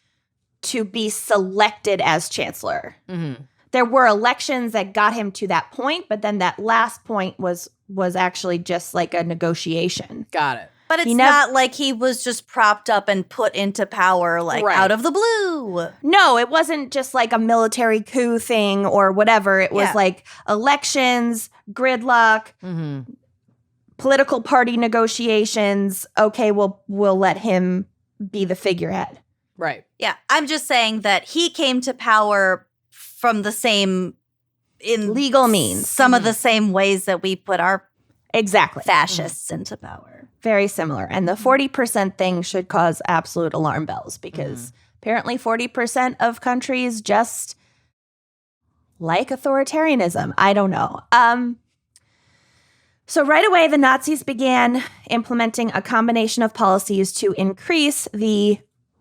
to be selected as chancellor. Mm-hmm. There were elections that got him to that point, but then that last point was actually just like a negotiation. Got it. But it's He nev- not like he was just propped up and put into power like Right. out of the blue. No, it wasn't just like a military coup thing or whatever. It was Yeah. like elections, gridlock, Mm-hmm. political party negotiations. Okay, we'll let him be the figurehead. Right. Yeah. I'm just saying that he came to power from the same in Legal means. some of the same ways that we put our Exactly. fascists into power. Very similar. And the 40% thing should cause absolute alarm bells because apparently 40% of countries just like authoritarianism. I don't know. So right away, the Nazis began implementing a combination of policies to increase the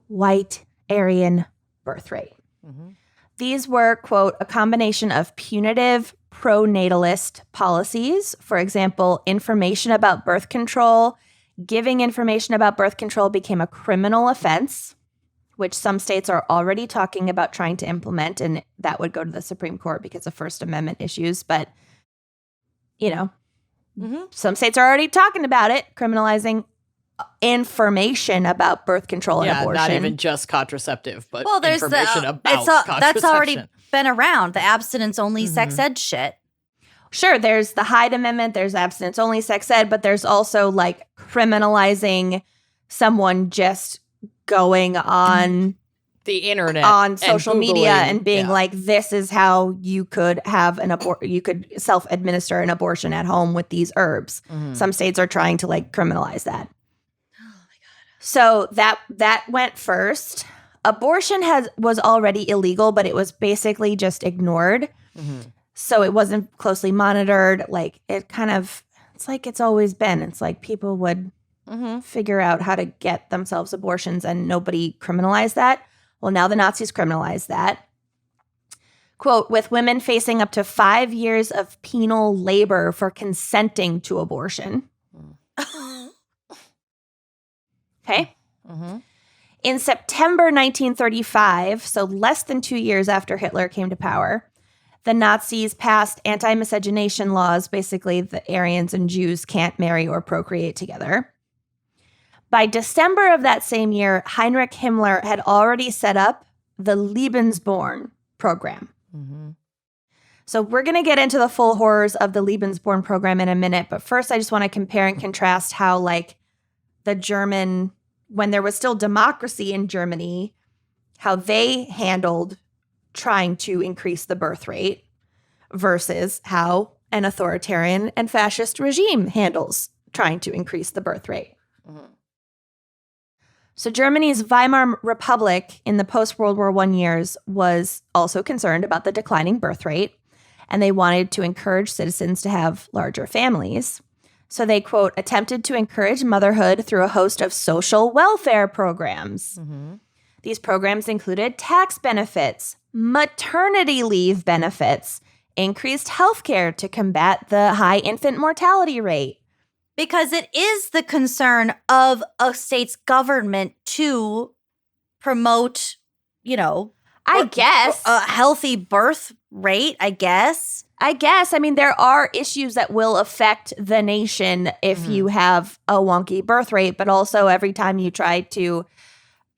white Aryan birth rate. Mm-hmm. These were, quote, a combination of punitive pro-natalist policies. For example, information about birth control. Giving information about birth control became a criminal offense, which some states are already talking about trying to implement, and that would go to the Supreme Court because of First Amendment issues. But, some states are already talking about it, criminalizing information about birth control and abortion. Not even just contraceptive, but Well, there's information the about contraception. that's already been around. The abstinence only sex ed shit. Sure, there's the Hyde Amendment, there's abstinence only sex ed, but there's also like criminalizing someone just going on the internet, on and social Googling, media and being yeah. like, this is how you could have you could self-administer an abortion at home with these herbs. Mhm. Some states are trying to like criminalize that. Oh my God. So that went first. Abortion was already illegal, but it was basically just ignored. Mhm. So it wasn't closely monitored. Like it's like it's always been. It's like people would figure out how to get themselves abortions and nobody criminalized that. Well, now the Nazis criminalized that. Quote, with women facing up to 5 years of penal labor for consenting to abortion. Okay. Mm-hmm. In September 1935, so less than 2 years after Hitler came to power, the Nazis passed anti-miscegenation laws. Basically, the Aryans and Jews can't marry or procreate together. By December of that same year, Heinrich Himmler had already set up the Lebensborn program. Mm-hmm. So we're going to get into the full horrors of the Lebensborn program in a minute. But first, I just want to compare and contrast how, like, the German, when there was still democracy in Germany, how they handled trying to increase the birth rate versus how an authoritarian and fascist regime handles trying to increase the birth rate. Mm-hmm. So Germany's Weimar Republic in the post-World War I years was also concerned about the declining birth rate, and they wanted to encourage citizens to have larger families. So they, quote, attempted to encourage motherhood through a host of social welfare programs. Mm-hmm. These programs included tax benefits, maternity leave benefits, increased health care to combat the high infant mortality rate. Because it is the concern of a state's government to promote, I guess. A healthy birth rate, I guess. I mean, there are issues that will affect the nation if you have a wonky birth rate, but also every time you try to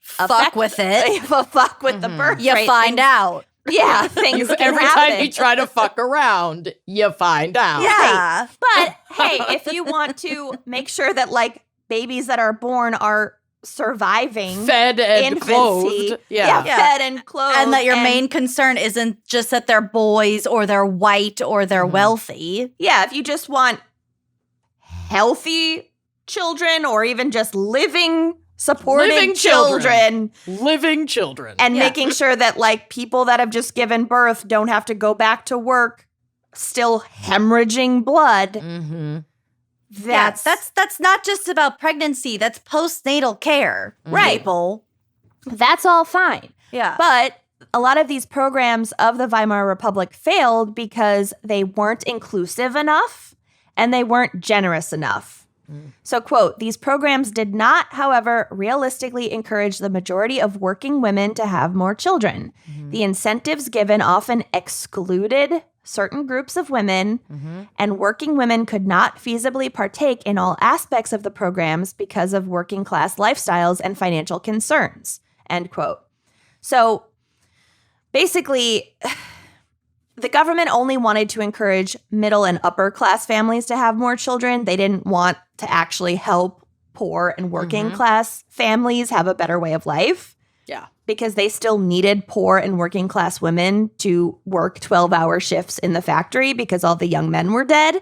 Fuck with it. fuck with the birth You rate, find out. Yeah, things can Every happen. time you try to fuck around, you find out. Yeah. But hey, if you want to make sure that like babies that are born are surviving, Fed and infancy, clothed. Yeah. fed and clothed, And that your main concern isn't just that they're boys or they're white or they're wealthy. yeah, if you just want healthy children or even just supporting Living children. Living children. And making sure that like people that have just given birth don't have to go back to work still hemorrhaging blood. Mm-hmm. That's not just about pregnancy. That's postnatal care, Right. people. that's all fine. Yeah. But a lot of these programs of the Weimar Republic failed because they weren't inclusive enough and they weren't generous enough. So, quote, these programs did not, however, realistically encourage the majority of working women to have more children. The incentives given often excluded certain groups of women, and working women could not feasibly partake in all aspects of the programs because of working class lifestyles and financial concerns, end quote. So basically, the government only wanted to encourage middle and upper class families to have more children. They didn't want to actually help poor and working class families have a better way of life. Yeah. Because they still needed poor and working class women to work 12-hour shifts in the factory because all the young men were dead.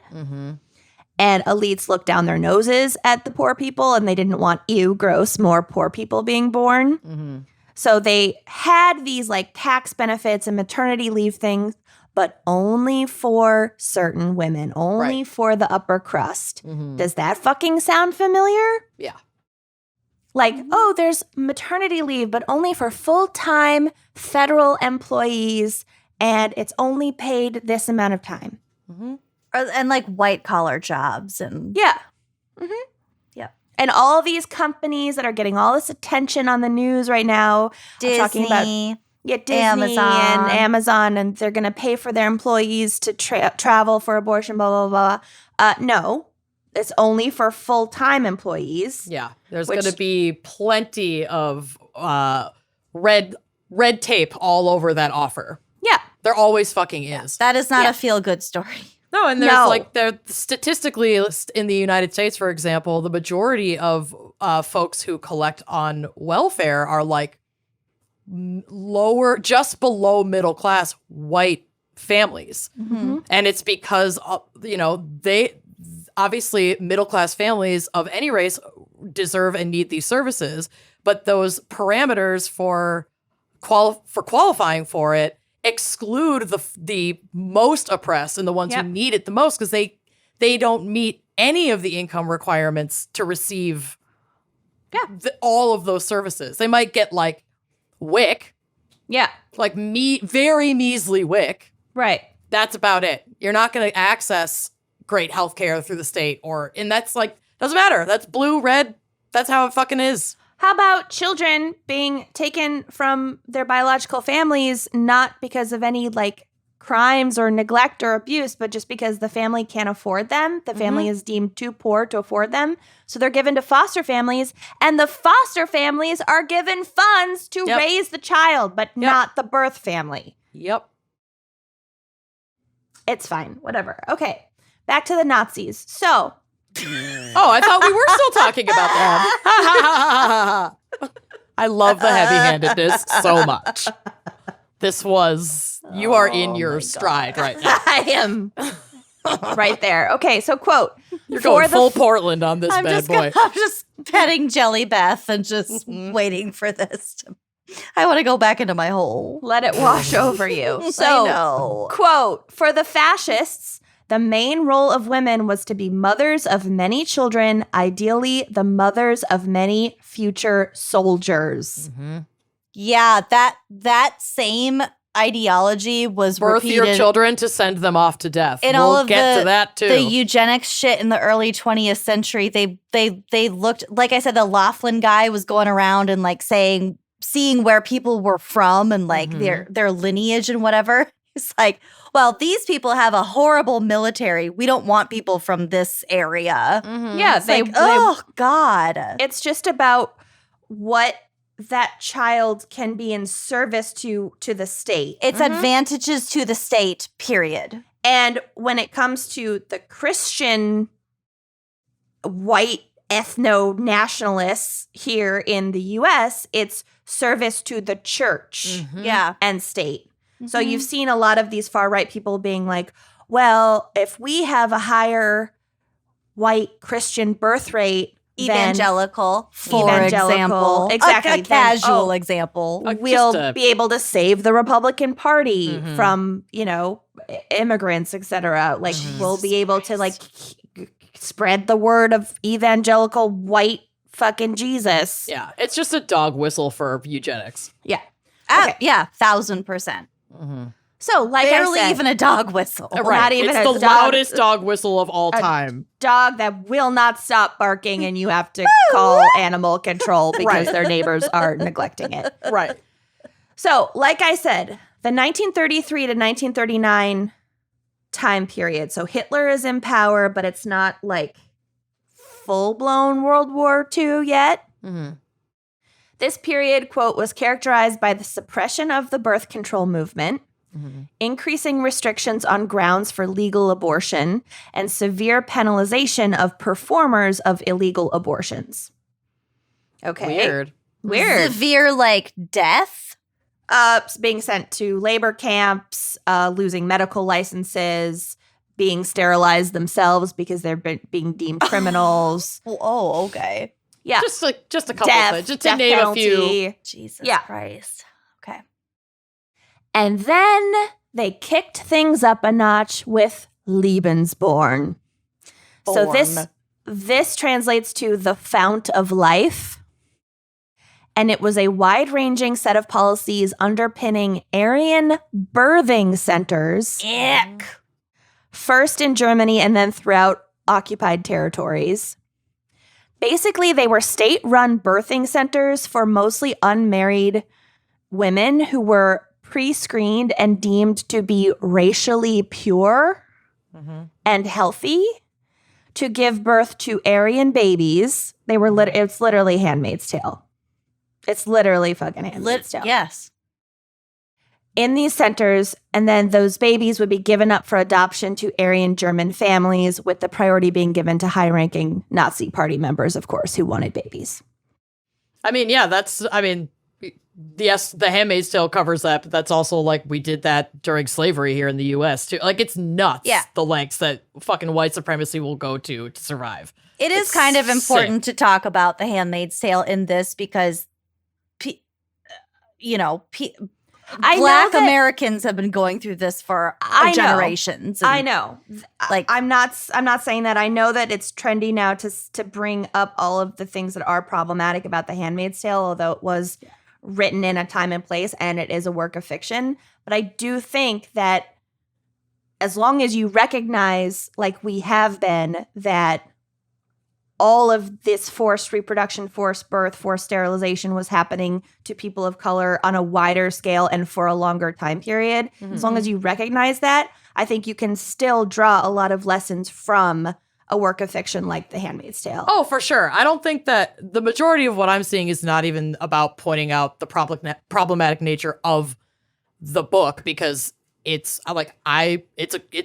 And elites looked down their noses at the poor people and they didn't want, ew, gross, more poor people being born. So they had these like tax benefits and maternity leave things, but only for certain women, only for the upper crust. Does that fucking sound familiar? Yeah. Like, oh, there's maternity leave, but only for full-time federal employees, and it's only paid this amount of time. And like white collar jobs and Yeah. Yeah. And all these companies that are getting all this attention on the news right now, Disney. talking about Disney and Amazon, and they're going to pay for their employees to travel for abortion, blah, blah, blah. No, it's only for full-time employees. Yeah. There's going to be plenty of red tape all over that offer. Yeah. There always fucking is. That is not a feel-good story. No, and there's No. like there statistically in the United States, for example, the majority of folks who collect on welfare are like lower, just below middle class white families, and it's because they obviously middle class families of any race deserve and need these services, but those parameters for qualifying for it exclude the most oppressed and the ones who need it the most because they don't meet any of the income requirements to receive all of those services. They might get like WIC, like very measly WIC. Right. That's about it. You're not going to access great health care through the state and that's like, doesn't matter. That's blue, red. That's how it fucking is. How about children being taken from their biological families, not because of any like crimes or neglect or abuse, but just because the family can't afford them? The family is deemed too poor to afford them. So they're given to foster families, and the foster families are given funds to raise the child, but not the birth family. Yep. It's fine. Whatever. Okay. Back to the Nazis. So Oh, I thought we were still talking about that. I love the heavy-handedness so much. This was, you are in your stride right now. I am right there. Okay, so quote. You're going full Portland on this bad boy. I'm just petting Jelly Beth and just waiting for this. I want to go back into my hole. Let it wash over you. So, I know. Quote, for the fascists, the main role of women was to be mothers of many children, ideally the mothers of many future soldiers. Yeah, that same ideology was Birth repeated your children to send them off to death. in we'll all of get to that too. the eugenics shit in the early 20th century. They looked, like I said, the Laughlin guy was going around and like saying seeing where people were from and like their lineage and whatever. It's like, well, these people have a horrible military. We don't want people from this area. Yeah, It's like, oh God. It's just about what that child can be in service to the state. It's advantages to the state, period. And when it comes to the Christian white ethno-nationalists here in the US, it's service to the church Yeah. and state. So you've seen a lot of these far-right people being like, well, if we have a higher white Christian birth rate, Evangelical, for Evangelical, example. exactly, A then, casual example. we'll be able to save the Republican Party from, immigrants, etc. Like, we'll be able to, like, spread the word of evangelical white fucking Jesus. Yeah, it's just a dog whistle for eugenics. Yeah. Okay. Yeah, 1,000%. So, like Barely I said, even a dog whistle. Not even it's a the dog- loudest dog whistle of all time. dog that will not stop barking, and you have to call animal control because their neighbors are neglecting it. Right. So, like I said, the 1933 to 1939 time period. So Hitler is in power, but it's not like full-blown World War II yet. This period, quote, was characterized by the suppression of the birth control movement, increasing restrictions on grounds for legal abortion, and severe penalization of performers of illegal abortions. Okay. Weird. Severe, like, death? Being sent to labor camps, losing medical licenses, being sterilized themselves because they're being deemed criminals. Oh, okay. Yeah. Just a couple Death, things. Just to death name penalty. a few. Jesus Yeah. Christ. Okay. And then they kicked things up a notch with Lebensborn. So this translates to the fount of life. And it was a wide-ranging set of policies underpinning Aryan birthing centers. Ick. First in Germany and then throughout occupied territories. Basically, they were state-run birthing centers for mostly unmarried women who were pre-screened and deemed to be racially pure and healthy to give birth to Aryan babies. They were it's literally Handmaid's Tale. It's literally fucking Handmaid's Tale. Yes. In these centers, and then those babies would be given up for adoption to Aryan German families, with the priority being given to high-ranking Nazi party members, of course, who wanted babies. I mean, yeah, yes, The Handmaid's Tale covers that, but that's also like we did that during slavery here in the U.S. too. Like, it's nuts, the lengths that fucking white supremacy will go to survive. It is kind of important to talk about The Handmaid's Tale in this because, Black Americans have been going through this for generations. I know. Like, I'm not saying that. I know that it's trendy now to bring up all of the things that are problematic about The Handmaid's Tale, although it was written in a time and place and it is a work of fiction. But I do think that as long as you recognize, like we have been, that all of this forced reproduction, forced birth, forced sterilization was happening to people of color on a wider scale and for a longer time period. As long as you recognize that, I think you can still draw a lot of lessons from a work of fiction like The Handmaid's Tale. Oh, for sure. I don't think that the majority of what I'm seeing is not even about pointing out the problematic nature of the book, because it's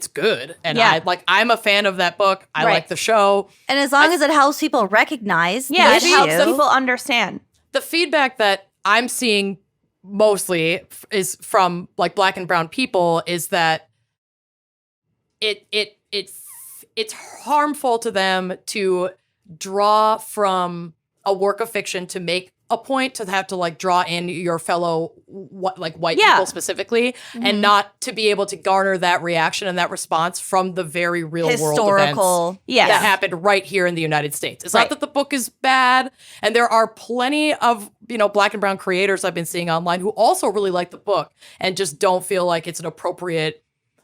good, and I'm a fan of that book. I like the show, and as long as it helps people recognize, it helps people understand. The feedback that I'm seeing mostly is from like Black and brown people is that it's harmful to them to draw from a work of fiction to make a point, to have to like draw in your fellow white people specifically, and not to be able to garner that reaction and that response from the very real world events that happened right here in the United States. It's not that the book is bad, and there are plenty of Black and brown creators I've been seeing online who also really like the book and just don't feel like it's an appropriate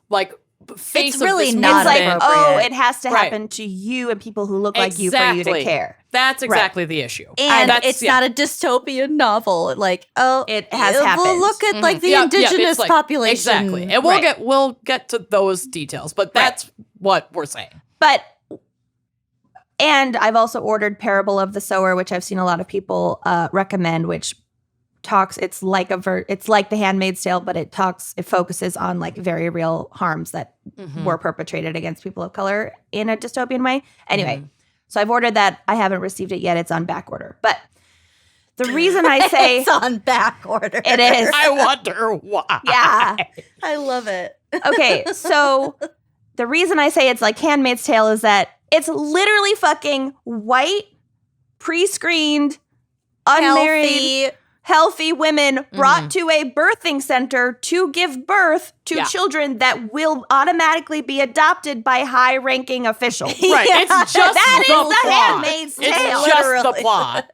like face It's of really this not It's like, movement. appropriate. it has to Right. happen to you and people who look like you for you to Exactly. care. That's exactly the issue. And That's- it's not a dystopian novel. Like, It has we'll happened. look at like the Yeah, it's indigenous like- population. Exactly. And we'll get to those details, but that's what we're saying. But and I've also ordered Parable of the Sower, which I've seen a lot of people recommend, which talks it's like The Handmaid's Tale, but it focuses on like very real harms that were perpetrated against people of color in a dystopian way. Anyway, so I've ordered that. I haven't received it yet. It's on back order. But the reason I say It's on back order. it is. I wonder why. Yeah. I love it. Okay, so the reason I say it's like Handmaid's Tale is that it's literally fucking white, pre-screened, unmarried, healthy women brought to a birthing center to give birth to children that will automatically be adopted by high-ranking officials. Right. It's just That the is the plot. Handmaid's Tale. It's just the Literally. plot.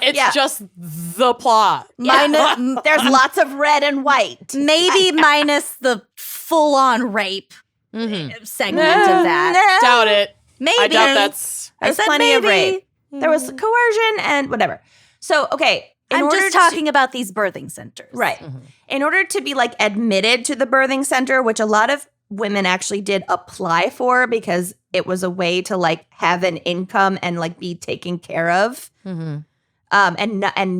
It's Yeah. just the plot. There's lots of red and white. Maybe minus the full-on rape segment of that. Doubt it. Maybe. I doubt that's. There's said plenty of maybe. rape. There was coercion and whatever. So, okay. I'm just talking about these birthing centers. Right. In order to be like admitted to the birthing center, which a lot of women actually did apply for because it was a way to like have an income and like be taken care of, and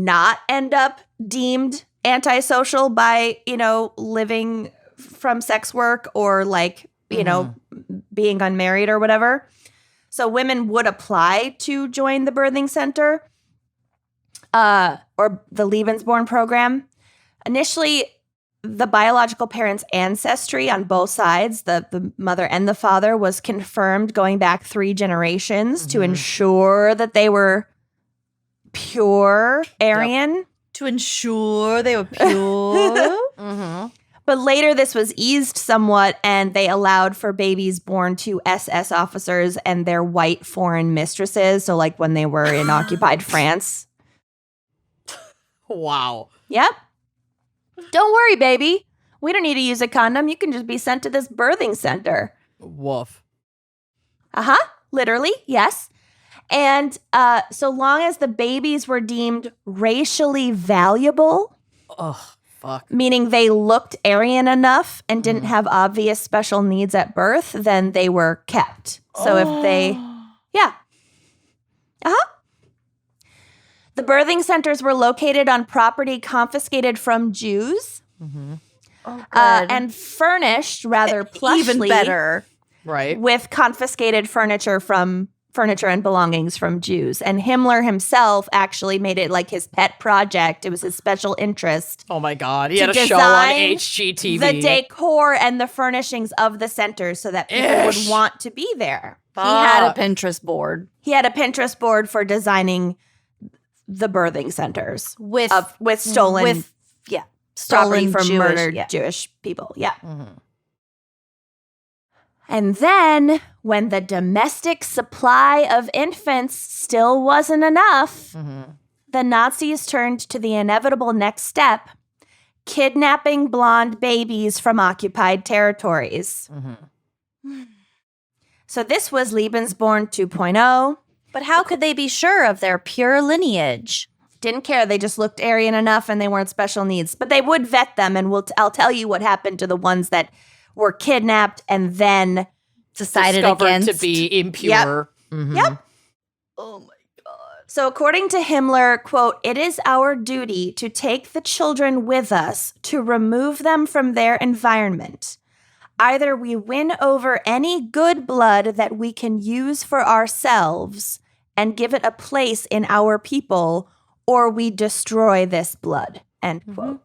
not end up deemed antisocial by, living from sex work or like, being unmarried or whatever. So women would apply to join the birthing center. Or the Lebensborn program. Initially, the biological parents' ancestry on both sides, the mother and the father, was confirmed going back 3 generations to ensure that they were pure Aryan. To ensure they were pure. But later, this was eased somewhat, and they allowed for babies born to SS officers and their white foreign mistresses. So, like when they were in occupied France. Wow. Yep. Don't worry, baby. We don't need to use a condom. You can just be sent to this birthing center. Woof. Literally, yes. And so long as the babies were deemed racially valuable, Ugh. Fuck. meaning they looked Aryan enough and didn't have obvious special needs at birth, then they were kept. So if they, yeah. The birthing centers were located on property confiscated from Jews and furnished rather plushly. Even better. Right. With confiscated furniture and belongings from Jews. And Himmler himself actually made it like his pet project. It was his special interest. Oh my God. He To had a show on design HGTV. The decor and the furnishings of the center so that people would want to be there. He had a Pinterest board. He had a Pinterest board for designing the birthing centers With stolen property stolen from Jewish, murdered Jewish people. Yeah. And then, when the domestic supply of infants still wasn't enough, the Nazis turned to the inevitable next step: kidnapping blonde babies from occupied territories. So this was Lebensborn 2.0. But how could they be sure of their pure lineage? Didn't care. They just looked Aryan enough and they weren't special needs. But they would vet them, and I'll tell you what happened to the ones that were kidnapped and then Decided discovered against. to be impure. Yep. Oh my God. So according to Himmler, quote, "It is our duty to take the children with us to remove them from their environment. Either we win over any good blood that we can use for ourselves and give it a place in our people, or we destroy this blood," end quote.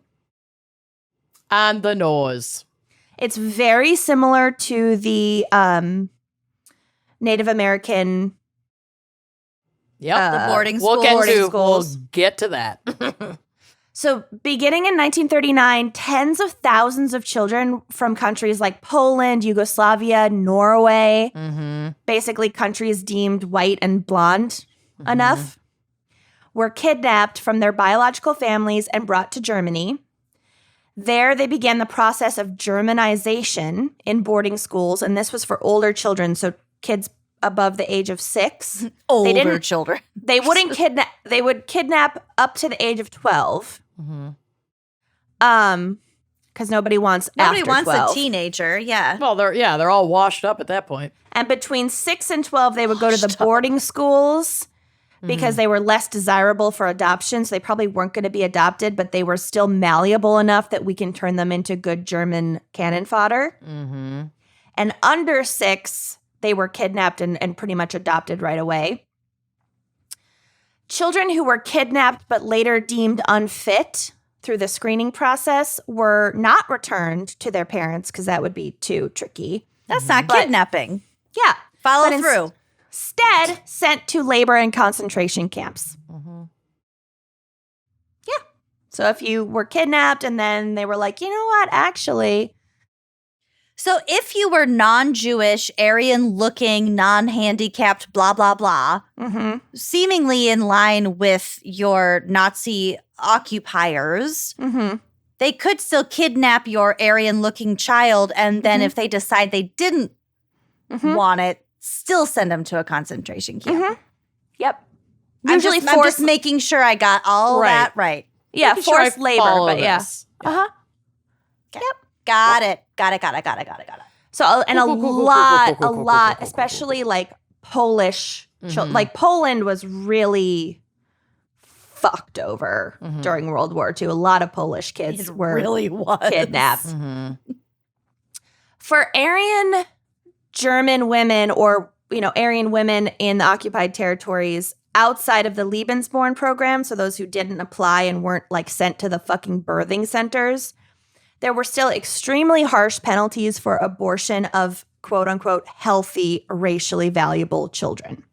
And the nose. It's very similar to the Native American. Yep. The boarding We'll school. get to that. So beginning in 1939, tens of thousands of children from countries like Poland, Yugoslavia, Norway, basically countries deemed white and blonde enough, were kidnapped from their biological families and brought to Germany. There, they began the process of Germanization in boarding schools, and this was for older children, so kids above the age of 6. Older children. They wouldn't kidnap. They would kidnap up to the age of 12. Because nobody wants Nobody after wants 12. a teenager. Yeah. Well, they're all washed up at that point. And between 6 and 12, they would go to the boarding schools because they were less desirable for adoption. So they probably weren't going to be adopted, but they were still malleable enough that we can turn them into good German cannon fodder. And under 6, they were kidnapped and pretty much adopted right away. Children who were kidnapped but later deemed unfit through the screening process were not returned to their parents because that would be too tricky. That's not kidnapping. Yeah. Follow But through. Instead, sent to labor and concentration camps. Yeah. So if you were kidnapped and then they were like, you know what, actually. So if you were non-Jewish, Aryan-looking, non-handicapped, blah, blah, blah, seemingly in line with your Nazi occupiers, they could still kidnap your Aryan-looking child, and then if they decide they didn't want it, still send them to a concentration camp. Yep. I'm just making sure I got all that right. Yeah, Making sure I forced labor, follow but yeah. this. Yep. Got it. So, and a lot, especially like Polish, like Poland was really fucked over during World War II. A lot of Polish kids were kidnapped. For Aryan German women or, Aryan women in the occupied territories outside of the Lebensborn program, so those who didn't apply and weren't like sent to the fucking birthing centers, there were still extremely harsh penalties for abortion of quote unquote healthy, racially valuable children.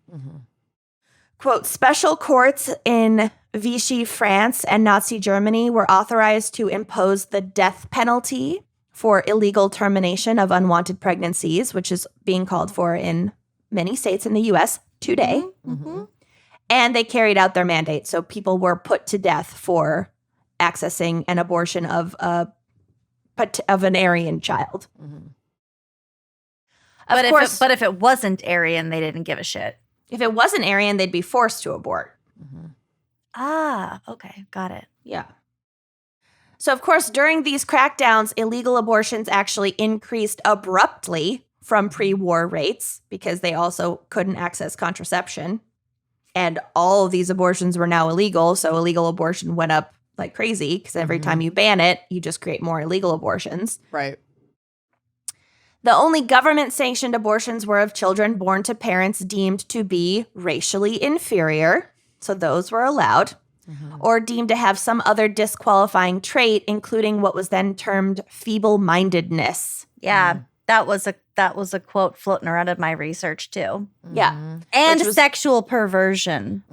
Quote, special courts in Vichy, France and Nazi Germany were authorized to impose the death penalty for illegal termination of unwanted pregnancies, which is being called for in many states in the U.S. today. And they carried out their mandate. So people were put to death for accessing an abortion of an Aryan child. But if it wasn't Aryan, they didn't give a shit. If it wasn't Aryan, they'd be forced to abort. Ah, okay. Got it. Yeah. So, of course, during these crackdowns, illegal abortions actually increased abruptly from pre-war rates because they also couldn't access contraception. And all of these abortions were now illegal. So illegal abortion went up like crazy because every time you ban it, you just create more illegal abortions. Right. The only government-sanctioned abortions were of children born to parents deemed to be racially inferior. So those were allowed. Or deemed to have some other disqualifying trait, including what was then termed feeble-mindedness. Yeah, that was a quote floating around in my research too. Yeah. And sexual perversion.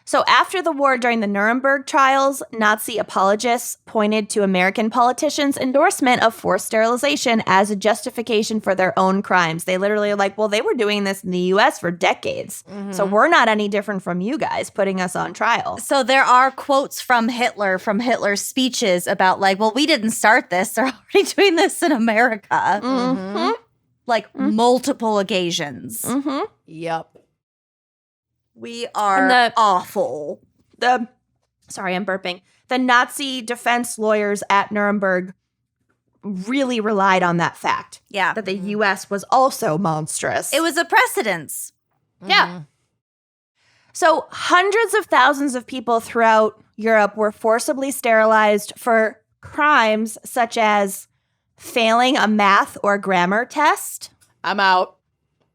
So after the war, during the Nuremberg trials, Nazi apologists pointed to American politicians' endorsement of forced sterilization as a justification for their own crimes. They literally are like, well, they were doing this in the U.S. for decades, so we're not any different from you guys putting us on trial. So there are quotes from Hitler's speeches about like, well, we didn't start this. They're already doing this in America. Like multiple occasions. Yep. We are awful. Sorry, I'm burping. The Nazi defense lawyers at Nuremberg really relied on that fact. Yeah. That the U.S. was also monstrous. It was a precedence. Yeah. So hundreds of thousands of people throughout Europe were forcibly sterilized for crimes such as failing a math or grammar test. I'm out.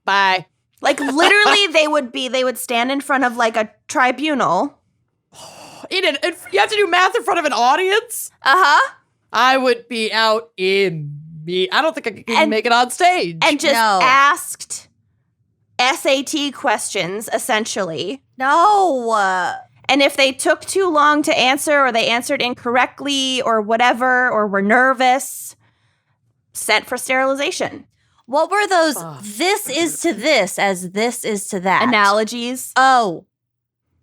Bye. Like literally they would stand in front of like a tribunal. You have to do math in front of an audience? I would be out in me. I don't think I could make it on stage. And just asked SAT questions, essentially. No. And if they took too long to answer or they answered incorrectly or whatever or were nervous, sent for sterilization. What were those this is to this as this is to that? Analogies. Oh,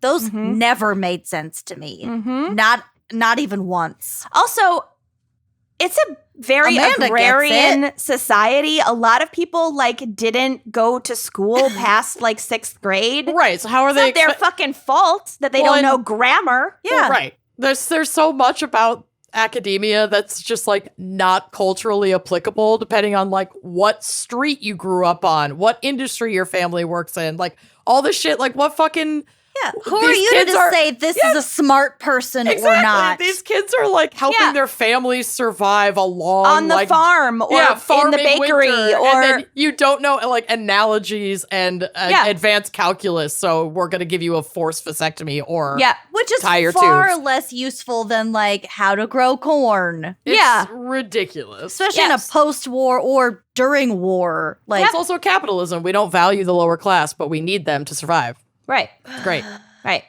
those never made sense to me. Not not even once. Also, it's a very Amanda gets agrarian society. A lot of people like didn't go to school past like 6th grade. Right. So how are It's they? not their fucking fault that they Well, don't know and- grammar. Yeah. Right. There's so much about academia that's just like not culturally applicable depending on like what street you grew up on, what industry your family works in, like all this shit. Like what fucking Yeah. Who are These you kids to are- say this is a smart person exactly. or not? These kids are like helping Yeah. their families survive a long On the like, farm or in the farming bakery winter, or and then you don't know like analogies and advanced calculus, so we're gonna give you a forced vasectomy or Which is tie your far tubes. less useful than like how to grow corn, It's ridiculous. especially in a post-war or during war. Like, It's also capitalism. We don't value the lower class, but we need them to survive. right. Great. Right.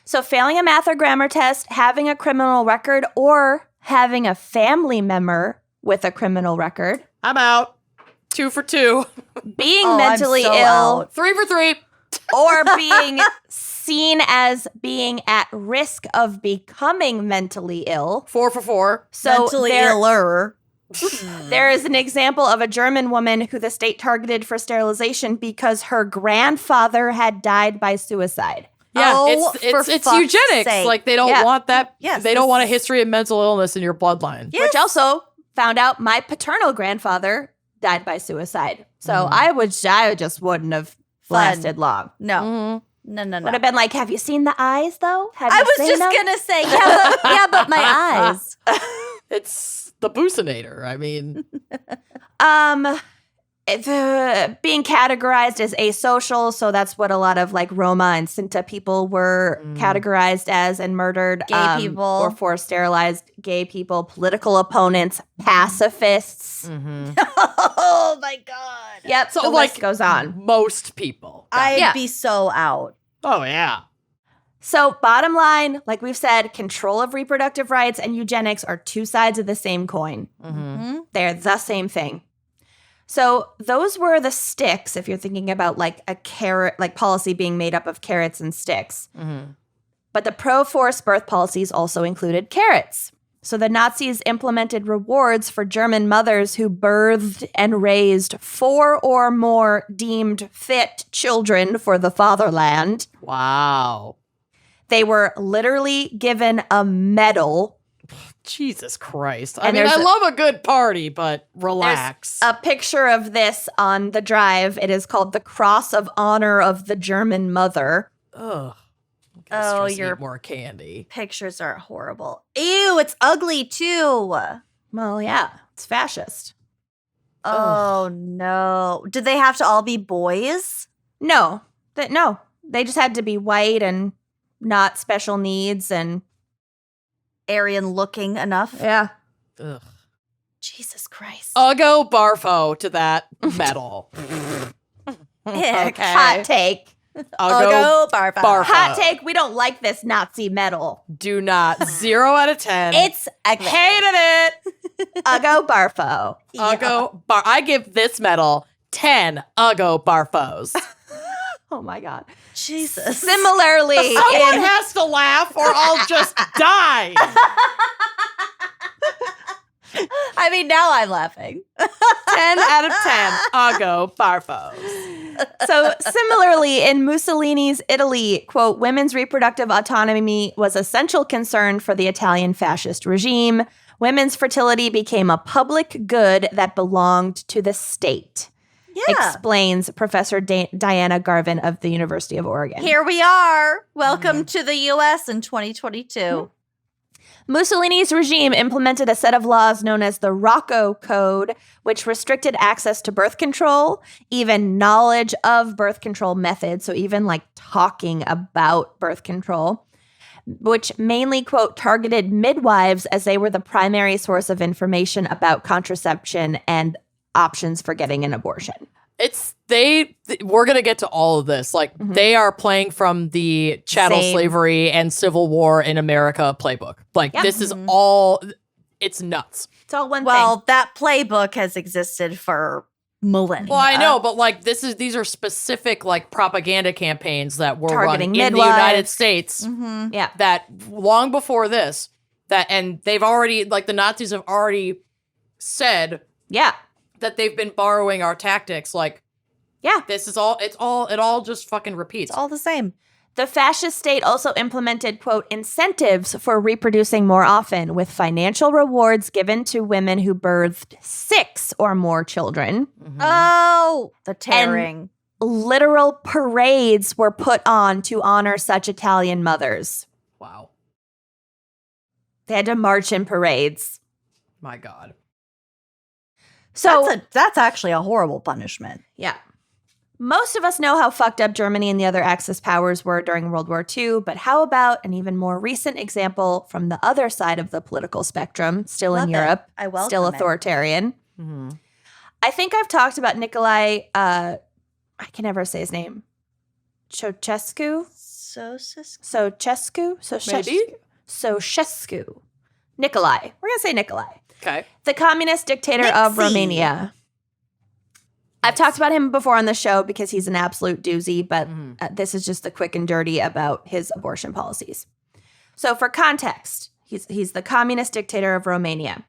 So failing a math or grammar test, having a criminal record, or having a family member with a criminal record, I'm out. 2 for 2. being Oh, I'm mentally so ill, out. 3 for 3. or being seen as being at risk of becoming mentally ill. 4 for 4. So mentally there, iller. there is an example of a German woman who the state targeted for sterilization because her grandfather had died by suicide. Yeah, Oh, it's for it's fuck's eugenics. sake. Like they don't Yeah. want that. Yes, they don't this want a is- history of mental illness in your bloodline. Yes. Which also found out my paternal grandfather died by suicide. So I just wouldn't have lasted long. No. Mhm. No, no, no. Would have been like, have you seen the eyes though? Have I you was seen just them? gonna say, but my eyes. It's the bucinator. I mean, Being categorized as asocial, so that's what a lot of like Roma and Sinta people were categorized as and murdered. Gay people. Or forced sterilized gay people, political opponents, pacifists. Oh my god. Yep, so the like list goes on. most people. I'd Yeah. be so out. Oh yeah. So bottom line, like we've said, control of reproductive rights and eugenics are two sides of the same coin. Mm-hmm. They're the same thing. So those were the sticks, if you're thinking about like a carrot, like policy being made up of carrots and sticks. Mm-hmm. But the pro-forced birth policies also included carrots. So the Nazis implemented rewards for German mothers who birthed and raised 4 or more deemed fit children for the fatherland. Wow. They were literally given a medal. Jesus Christ. And I mean, there's I love a good party, but relax. A picture of this on the drive. It is called the Cross of Honor of the German Mother. Ugh. Oh, Just you're- eat more candy. Pictures are horrible. Ew, it's ugly too. Well, yeah, it's fascist. Oh no. Did they have to all be boys? No, they just had to be white and not special needs and Aryan looking enough? yeah. Ugh. Jesus Christ. Go barfo to that medal. Ick. Hot take. I'll go barf. barf. Hot take. We don't like this Nazi medal. do not. 0 out of 10. It's ugly. hated it. Go barfo. Go bar. I give this medal 10 Uggo barfos. Oh my god. Jesus. Similarly, Someone in has to laugh or I'll just die. I mean, now I'm laughing. 10 out of 10 Uggo barfos. So similarly, in Mussolini's Italy, quote, women's reproductive autonomy was a central concern for the Italian fascist regime. Women's fertility became a public good that belonged to the state, explains Professor Diana Garvin of the University of Oregon. Here we are. Welcome to the U.S. in 2022. Mussolini's regime implemented a set of laws known as the Rocco Code, which restricted access to birth control, even knowledge of birth control methods, so even like talking about birth control, which mainly, quote, targeted midwives as they were the primary source of information about contraception and options for getting an abortion. We're going to get to all of this. Like they are playing from the chattel Same. slavery and civil war in America playbook. Like Yeah. this is all, it's nuts. It's all one Well, thing. that playbook has existed for millennia. Well, I know, but like these are specific like propaganda campaigns that were Targeting run in the midwives. United States Mhm. Yeah. that long before this and they've already, like, the Nazis have already said that they've been borrowing our tactics. Like, this is it all just fucking repeats. It's all the same. The fascist state also implemented, quote, incentives for reproducing more often, with financial rewards given to women who birthed 6 or more children. Oh, the tearing. And literal parades were put on to honor such Italian mothers. Wow. They had to march in parades. My God. So that's actually a horrible punishment. Yeah. Most of us know how fucked up Germany and the other Axis powers were during World War II, but how about an even more recent example from the other side of the political spectrum, still in Europe, still authoritarian? Mm-hmm. I think I've talked about Nikolai, I can never say his name, Ceausescu? Ceausescu. Nikolai. We're going to say Nikolai. Okay. The communist dictator of Romania. I've talked about him before on the show because he's an absolute doozy, but this is just the quick and dirty about his abortion policies. So for context, he's the communist dictator of Romania.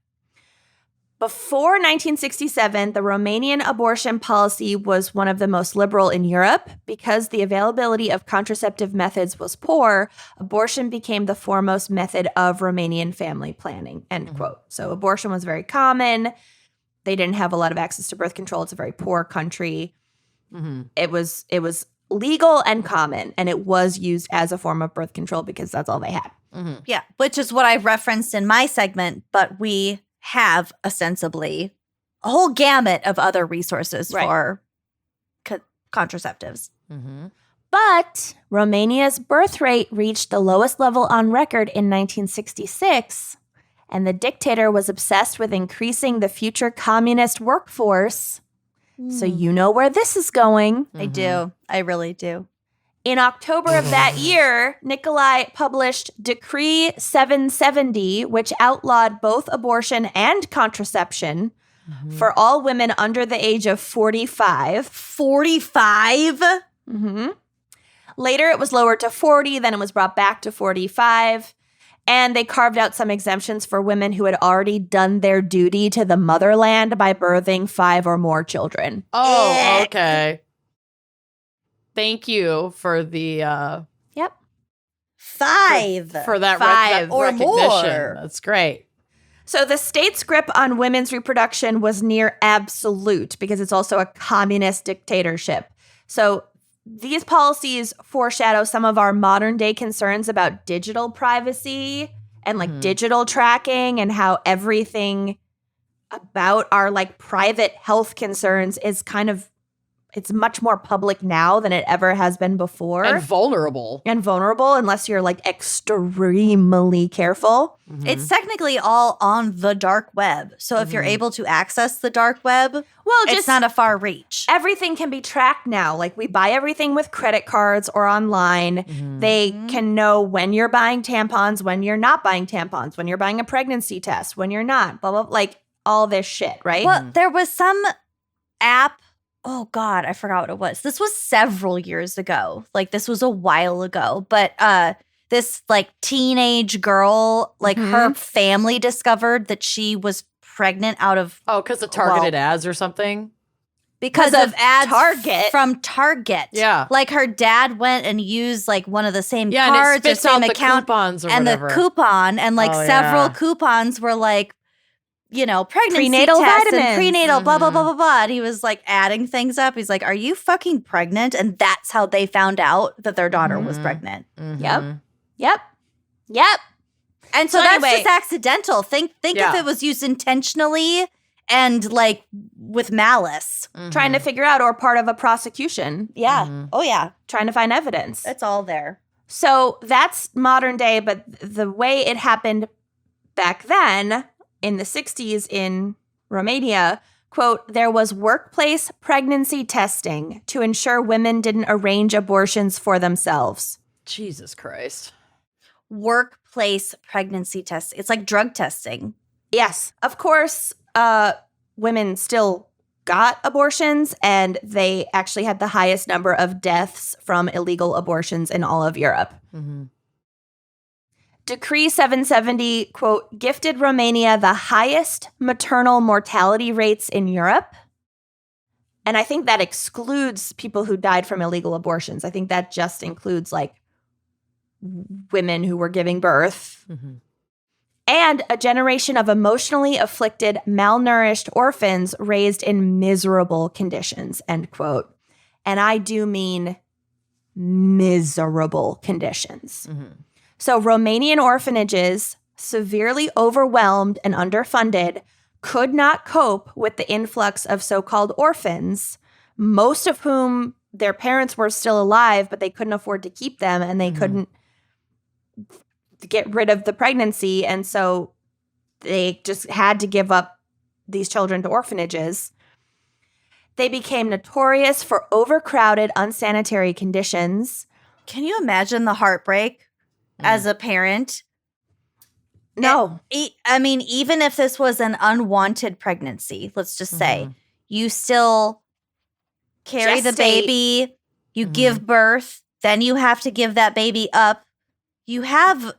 Before 1967, the Romanian abortion policy was one of the most liberal in Europe. Because the availability of contraceptive methods was poor, abortion became the foremost method of Romanian family planning, end quote. So abortion was very common. They didn't have a lot of access to birth control. It's a very poor country. It was legal and common, and it was used as a form of birth control because that's all they had. Yeah, which is what I referenced in my segment, but we have ostensibly a whole gamut of other resources for contraceptives. But Romania's birth rate reached the lowest level on record in 1966, and the dictator was obsessed with increasing the future communist workforce. So you know where this is going. I do. I really do. In October of that year, Nikolai published Decree 770, which outlawed both abortion and contraception for all women under the age of 45. 45? Later, it was lowered to 40, then it was brought back to 45. And they carved out some exemptions for women who had already done their duty to the motherland by birthing 5 or more children. Oh, okay. Thank you for the 5 for that 5 or recognition. more. That's great. So the state's grip on women's reproduction was near absolute because it's also a communist dictatorship. So these policies foreshadow some of our modern day concerns about digital privacy and like digital tracking, and how everything about our like private health concerns is kind of, it's much more public now than it ever has been before. And vulnerable. Unless you're like extremely careful. It's technically all on the dark web. So if you're able to access the dark web, it's not a far reach. Everything can be tracked now. Like we buy everything with credit cards or online. They can know when you're buying tampons, when you're not buying tampons, when you're buying a pregnancy test, when you're not, blah, blah, like all this shit, right? Well, there was some app. Oh, God, I forgot what it was. This was several years ago. Like, this was a while ago. But this, like, teenage girl, like, her family discovered that she was pregnant out of... Oh, because of targeted ads or something? Because of ads Target. from Target. Yeah. Like, her dad went and used, like, one of the same Yeah, cards and it or spits same out account. the coupons or and whatever. the coupon, and, like, Oh, several yeah. coupons were, like, you know, pregnancy Prenatal tests vitamins. and prenatal blah, blah, blah, blah, blah. And he was like adding things up. He's like, are you fucking pregnant? And that's how they found out that their daughter was pregnant. Yep. And so, So that's anyway- just accidental. Think Yeah. if it was used intentionally and like with malice. Trying to figure out, or part of a prosecution. Yeah. Oh, yeah. Trying to find evidence. It's all there. So that's modern day, but the way it happened back then in the 60s in Romania, quote, there was workplace pregnancy testing to ensure women didn't arrange abortions for themselves. Jesus Christ. Workplace pregnancy test. It's like drug testing. Yes, of course, women still got abortions, and they actually had the highest number of deaths from illegal abortions in all of Europe. Decree 770, quote, gifted Romania the highest maternal mortality rates in Europe. And I think that excludes people who died from illegal abortions. I think that just includes like women who were giving birth. Mm-hmm. And a generation of emotionally afflicted, malnourished orphans raised in miserable conditions, end quote. And I do mean miserable conditions. Mm-hmm. So Romanian orphanages, severely overwhelmed and underfunded, could not cope with the influx of so-called orphans, most of whom their parents were still alive, but they couldn't afford to keep them and they couldn't get rid of the pregnancy. And so they just had to give up these children to orphanages. They became notorious for overcrowded, unsanitary conditions. Can you imagine the heartbreak as a parent? No. I mean, even if this was an unwanted pregnancy, let's just say, you still carry the Gestate. baby, you give birth, then you have to give that baby up. You have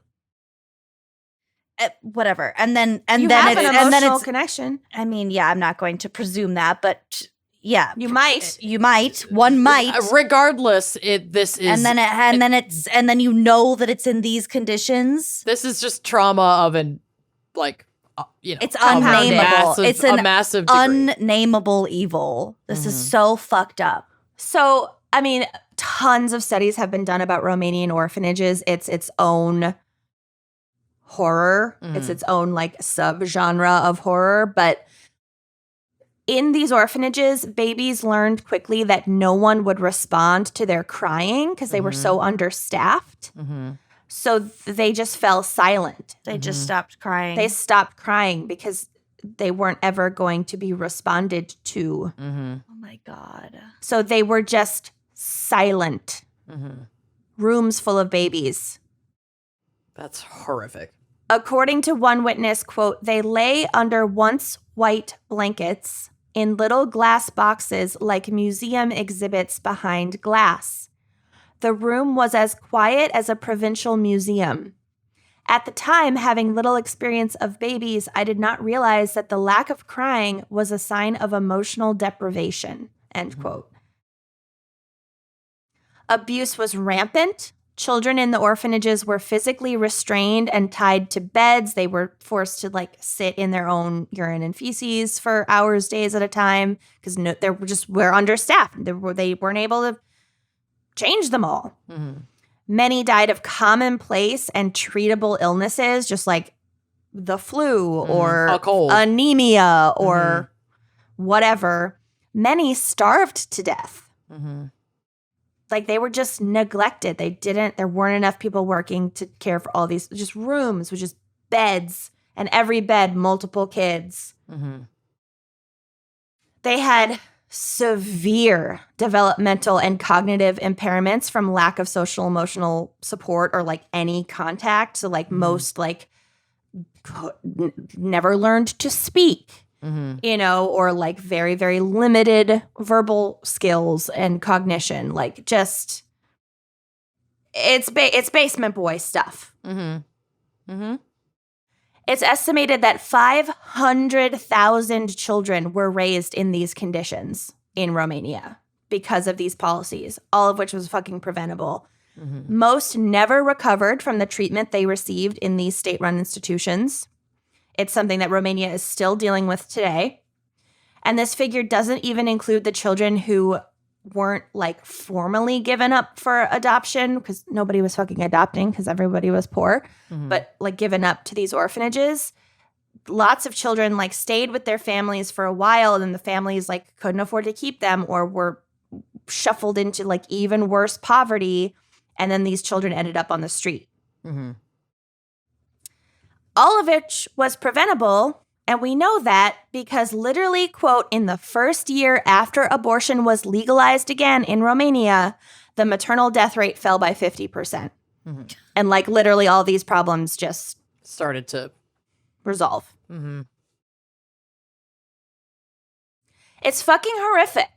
whatever. And then You then have it's an and then emotional it's connection. I mean, yeah, I'm not going to presume that, but yeah. You might. You might. One might. Regardless, this is and then you know that it's in these conditions. this is just trauma of an like It's of a unnameable. massive- It's a an massive degree. unnameable evil. This is so fucked up. So, I mean, tons of studies have been done about Romanian orphanages. It's its own horror. It's its own like subgenre of horror. But in these orphanages, babies learned quickly that no one would respond to their crying because they were so understaffed. So they just fell silent. They just stopped crying. They stopped crying because they weren't ever going to be responded to. Oh my God. So they were just silent. Rooms full of babies. That's horrific. According to one witness, quote, they lay under once white blankets in little glass boxes like museum exhibits behind glass. The room was as quiet as a provincial museum. At the time, having little experience of babies, I did not realize that the lack of crying was a sign of emotional deprivation, end quote. Abuse was rampant. Children in the orphanages were physically restrained and tied to beds. They were forced to like sit in their own urine and feces for hours, days at a time because we're understaffed. They weren't able to change them all. Many died of commonplace and treatable illnesses, just like the flu or a cold, anemia or whatever. Many starved to death. Like they were just neglected. There weren't enough people working to care for all these, just rooms with just beds and every bed, multiple kids. They had severe developmental and cognitive impairments from lack of social emotional support or like any contact. So like most like never learned to speak. Or like very, very limited verbal skills and cognition. Like just, it's basement boy stuff. It's estimated that 500,000 children were raised in these conditions in Romania because of these policies, all of which was fucking preventable. Most never recovered from the treatment they received in these state-run institutions. It's something that Romania is still dealing with today. And this figure doesn't even include the children who weren't like formally given up for adoption because nobody was fucking adopting because everybody was poor, but like given up to these orphanages. Lots of children like stayed with their families for a while and then the families like couldn't afford to keep them or were shuffled into like even worse poverty. And then these children ended up on the street. All of which was preventable, and we know that because literally, quote, in the first year after abortion was legalized again in Romania, the maternal death rate fell by 50%. And like literally all these problems just started to resolve. It's fucking horrific.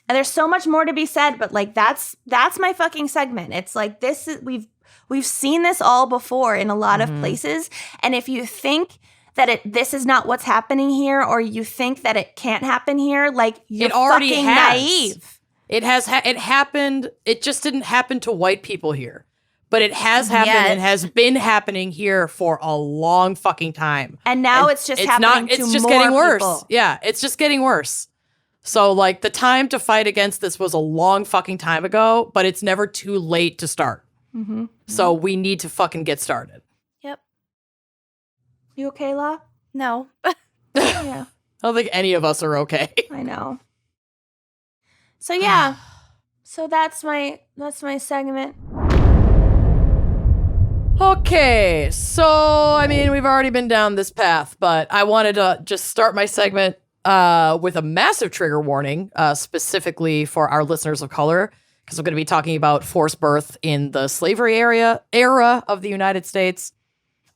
And there's so much more to be said, but like that's my fucking segment. It's like this is we've seen this all before in a lot of places. And if you think that this is not what's happening here, or you think that it can't happen here, like you're fucking naive. It happened. It just didn't happen to white people here. But it has happened and has been happening here for a long fucking time. And now it's just happening to more people. It's just getting worse. Yeah, it's just getting worse. So, like, the time to fight against this was a long fucking time ago, but it's never too late to start. Mm-hmm. So we need to fucking get started. Yep. You okay, La? No. Yeah. I don't think any of us are okay. I know. So, yeah. So that's my segment. Okay, so, I mean, we've already been down this path, but I wanted to just start my segment with a massive trigger warning, specifically for our listeners of color, because we're going to be talking about forced birth in the slavery era of the United States.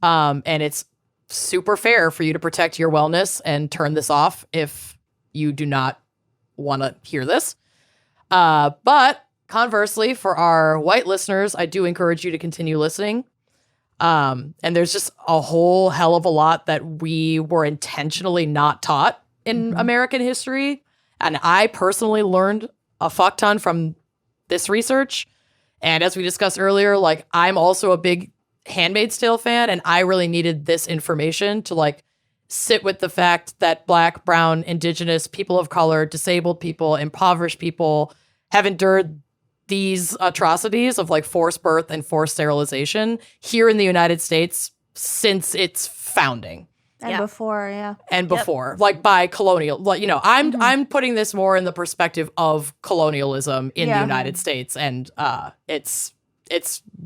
And it's super fair for you to protect your wellness and turn this off if you do not want to hear this. But conversely, for our white listeners, I do encourage you to continue listening. And there's just a whole hell of a lot that we were intentionally not taught in American history. And I personally learned a fuck ton from this research. And as we discussed earlier, like, I'm also a big Handmaid's Tale fan, and I really needed this information to, like, sit with the fact that Black, brown, indigenous, people of color, disabled people, impoverished people have endured these atrocities of, like, forced birth and forced sterilization here in the United States since its founding. And before, yeah. And before, like, by colonial, like, you know, I'm putting this more in the perspective of colonialism in the United States, and it's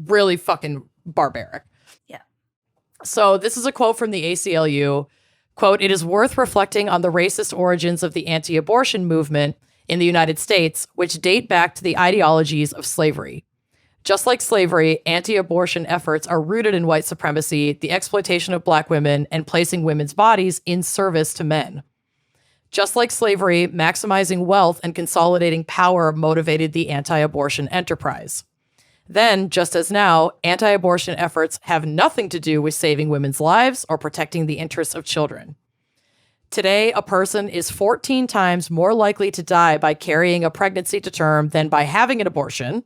really fucking barbaric. Yeah. So this is a quote from the ACLU. Quote, "It is worth reflecting on the racist origins of the anti-abortion movement in the United States, which date back to the ideologies of slavery. Just like slavery, anti-abortion efforts are rooted in white supremacy, the exploitation of Black women, and placing women's bodies in service to men. Just like slavery, maximizing wealth and consolidating power motivated the anti-abortion enterprise. Then, just as now, anti-abortion efforts have nothing to do with saving women's lives or protecting the interests of children. Today, a person is 14 times more likely to die by carrying a pregnancy to term than by having an abortion,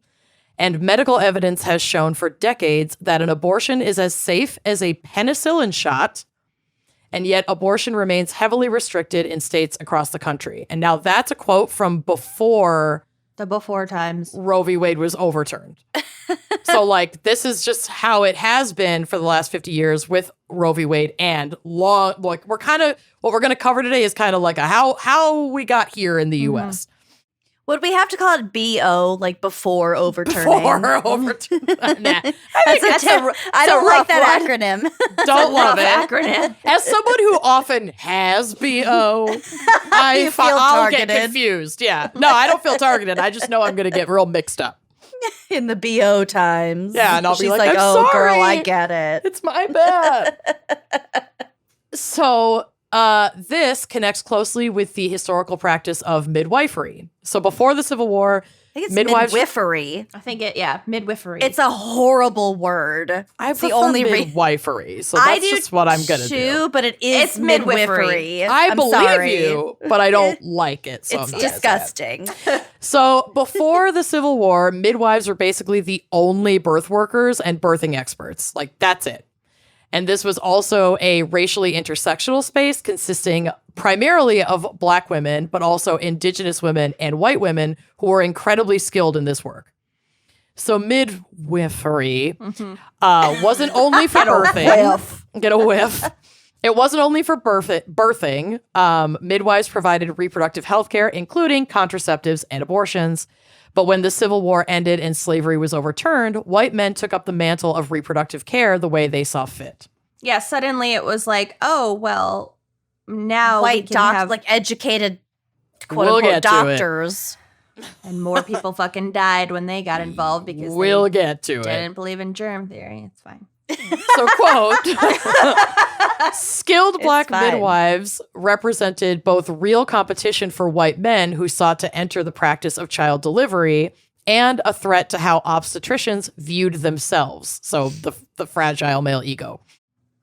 and medical evidence has shown for decades that an abortion is as safe as a penicillin shot, and yet abortion remains heavily restricted in states across the country." And now that's a quote from before the before times Roe v. Wade was overturned. So, like, this is just how it has been for the last 50 years with Roe v. Wade, and law. Like, we're kind of, what we're going to cover today is kind of like a how we got here in the U.S. Would we have to call it BO, like before overturning? Before overturning. Nah. I don't like that acronym. Don't love it. acronym. As someone who often has BO, I'll get confused. Yeah. No, I don't feel targeted. I just know I'm going to get real mixed up. In the BO times. Yeah, and I'll be She's like, oh, sorry. girl, I get it. It's my bad. So this connects closely with the historical practice of midwifery. So before the Civil War, I think it's midwives. midwifery. I think midwifery. It's a horrible word. I It's the prefer only midwifery, so that's just what I'm going to do. But it's midwifery. I I'm believe sorry. you, but I don't like it. So It's I'm not disgusting. So before the Civil War, midwives were basically the only birth workers and birthing experts. Like, that's it. And this was also a racially intersectional space consisting primarily of Black women, but also Indigenous women and white women who were incredibly skilled in this work. So midwifery wasn't only for birthing. Get a whiff. It wasn't only for birthing. Midwives provided reproductive health care, including contraceptives and abortions. But when the Civil War ended and slavery was overturned, white men took up the mantle of reproductive care the way they saw fit. Yeah, suddenly it was like, oh, well, now White we can have... like educated, quote-unquote, doctors. And more people fucking died when they got involved because We'll get to they it. didn't believe in germ theory. It's fine. So, quote, skilled black fine. midwives represented both real competition for white men who sought to enter the practice of child delivery and a threat to how obstetricians viewed themselves. So the fragile male ego.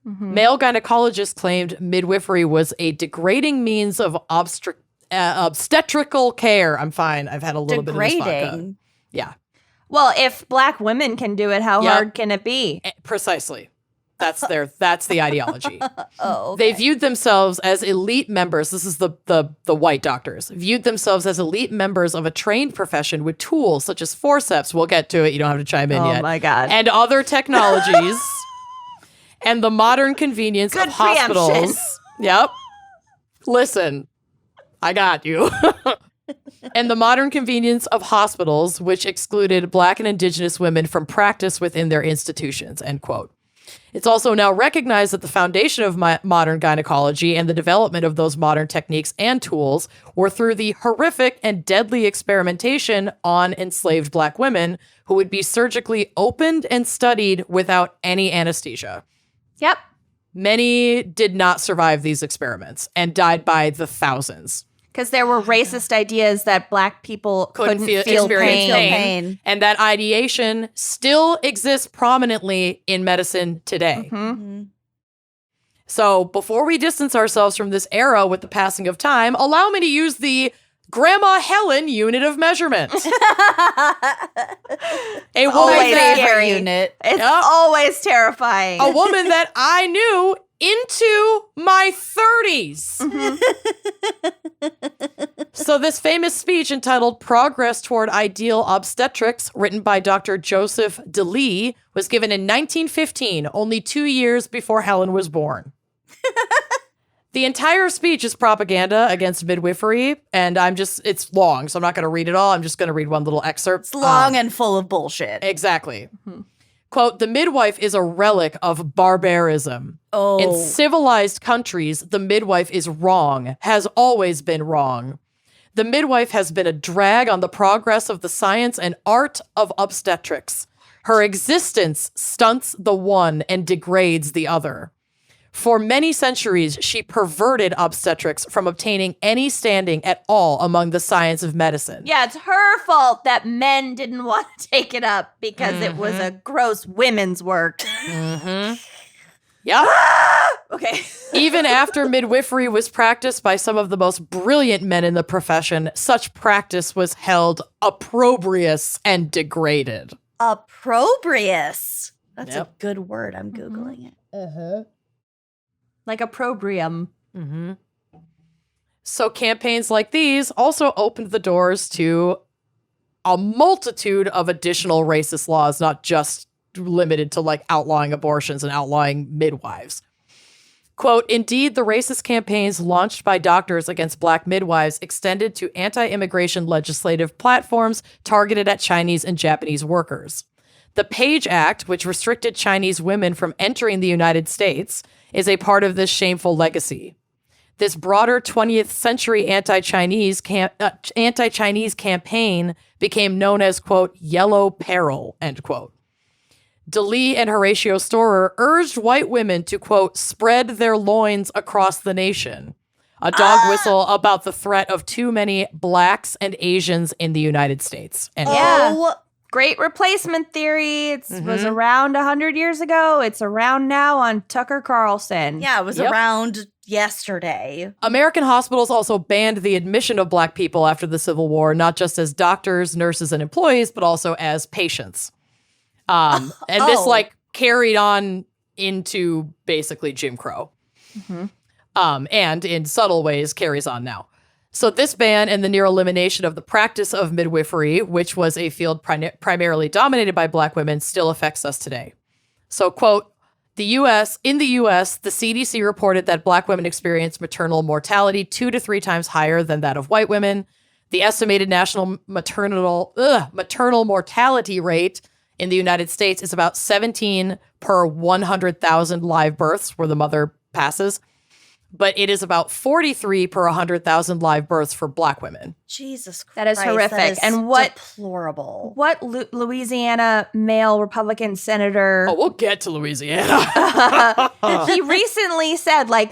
Male gynecologists claimed midwifery was a degrading means of obstetrical care. I'm fine. I've had a little bit of this vodka. Degrading. Yeah. Well, if black women can do it, how Yep. hard can it be? Precisely. That's the ideology. Oh, okay. They viewed themselves as elite members. This is the white doctors viewed themselves as elite members of a trained profession with tools such as forceps. We'll get to it. You don't have to chime in yet. Oh my God. And other technologies and the modern convenience Good of hospitals. preemption. Yep. Listen, I got you. And the modern convenience of hospitals, which excluded black and indigenous women from practice within their institutions, end quote. It's also now recognized that the foundation of modern gynecology and the development of those modern techniques and tools were through the horrific and deadly experimentation on enslaved black women who would be surgically opened and studied without any anesthesia. Yep. Many did not survive these experiments and died by the thousands. Because there were racist ideas that black people couldn't feel experience pain. And that ideation still exists prominently in medicine today. So before we distance ourselves from this era with the passing of time, allow me to use the Grandma Helen unit of measurement. A woman Always that, scary. Unit. It's Yep. always terrifying. a woman that I knew into my 30s. So this famous speech entitled Progress Toward Ideal Obstetrics, written by Dr. Joseph DeLee, was given in 1915, only 2 years before Helen was born. The entire speech is propaganda against midwifery, and it's long, so I'm not going to read it all. I'm just going to read one little excerpt. It's long and full of bullshit. Exactly. Quote, the midwife is a relic of barbarism. Oh. In civilized countries, the midwife is wrong, has always been wrong. The midwife has been a drag on the progress of the science and art of obstetrics. Her existence stunts the one and degrades the other. For many centuries, she perverted obstetrics from obtaining any standing at all among the science of medicine. Yeah, it's her fault that men didn't want to take it up because it was a gross women's work. Yep. Okay. Even after midwifery was practiced by some of the most brilliant men in the profession, such practice was held opprobrious and degraded. Opprobrious. That's Yep. a good word. I'm Googling it. Like opprobrium. So campaigns like these also opened the doors to a multitude of additional racist laws, not just limited to like outlawing abortions and outlawing midwives. Quote, indeed, the racist campaigns launched by doctors against black midwives extended to anti-immigration legislative platforms targeted at Chinese and Japanese workers. The Page Act, which restricted Chinese women from entering the United States, is a part of this shameful legacy. This broader 20th century anti-Chinese campaign became known as, quote, yellow peril, end quote. DeLee and Horatio Storer urged white women to, quote, spread their loins across the nation. A dog whistle about the threat of too many blacks and Asians in the United States. And Oh, Great replacement theory. It was around 100 years ago. It's around now on Tucker Carlson. yeah, it was Yep. around yesterday. American hospitals also banned the admission of black people after the Civil War, not just as doctors, nurses, and employees, but also as patients. And this Oh. like carried on into basically Jim Crow. And in subtle ways carries on now. So this ban and the near elimination of the practice of midwifery, which was a field primarily dominated by black women, still affects us today. So, quote, in the US, the CDC reported that black women experience maternal mortality 2 to 3 times higher than that of white women. The estimated national maternal mortality rate in the United States is about 17 per 100,000 live births where the mother passes. but it is about 43 per 100,000 live births for Black women. Jesus Christ. That is horrific. That is and what deplorable. What Louisiana male Republican senator? Oh, we'll get to Louisiana. He recently said, like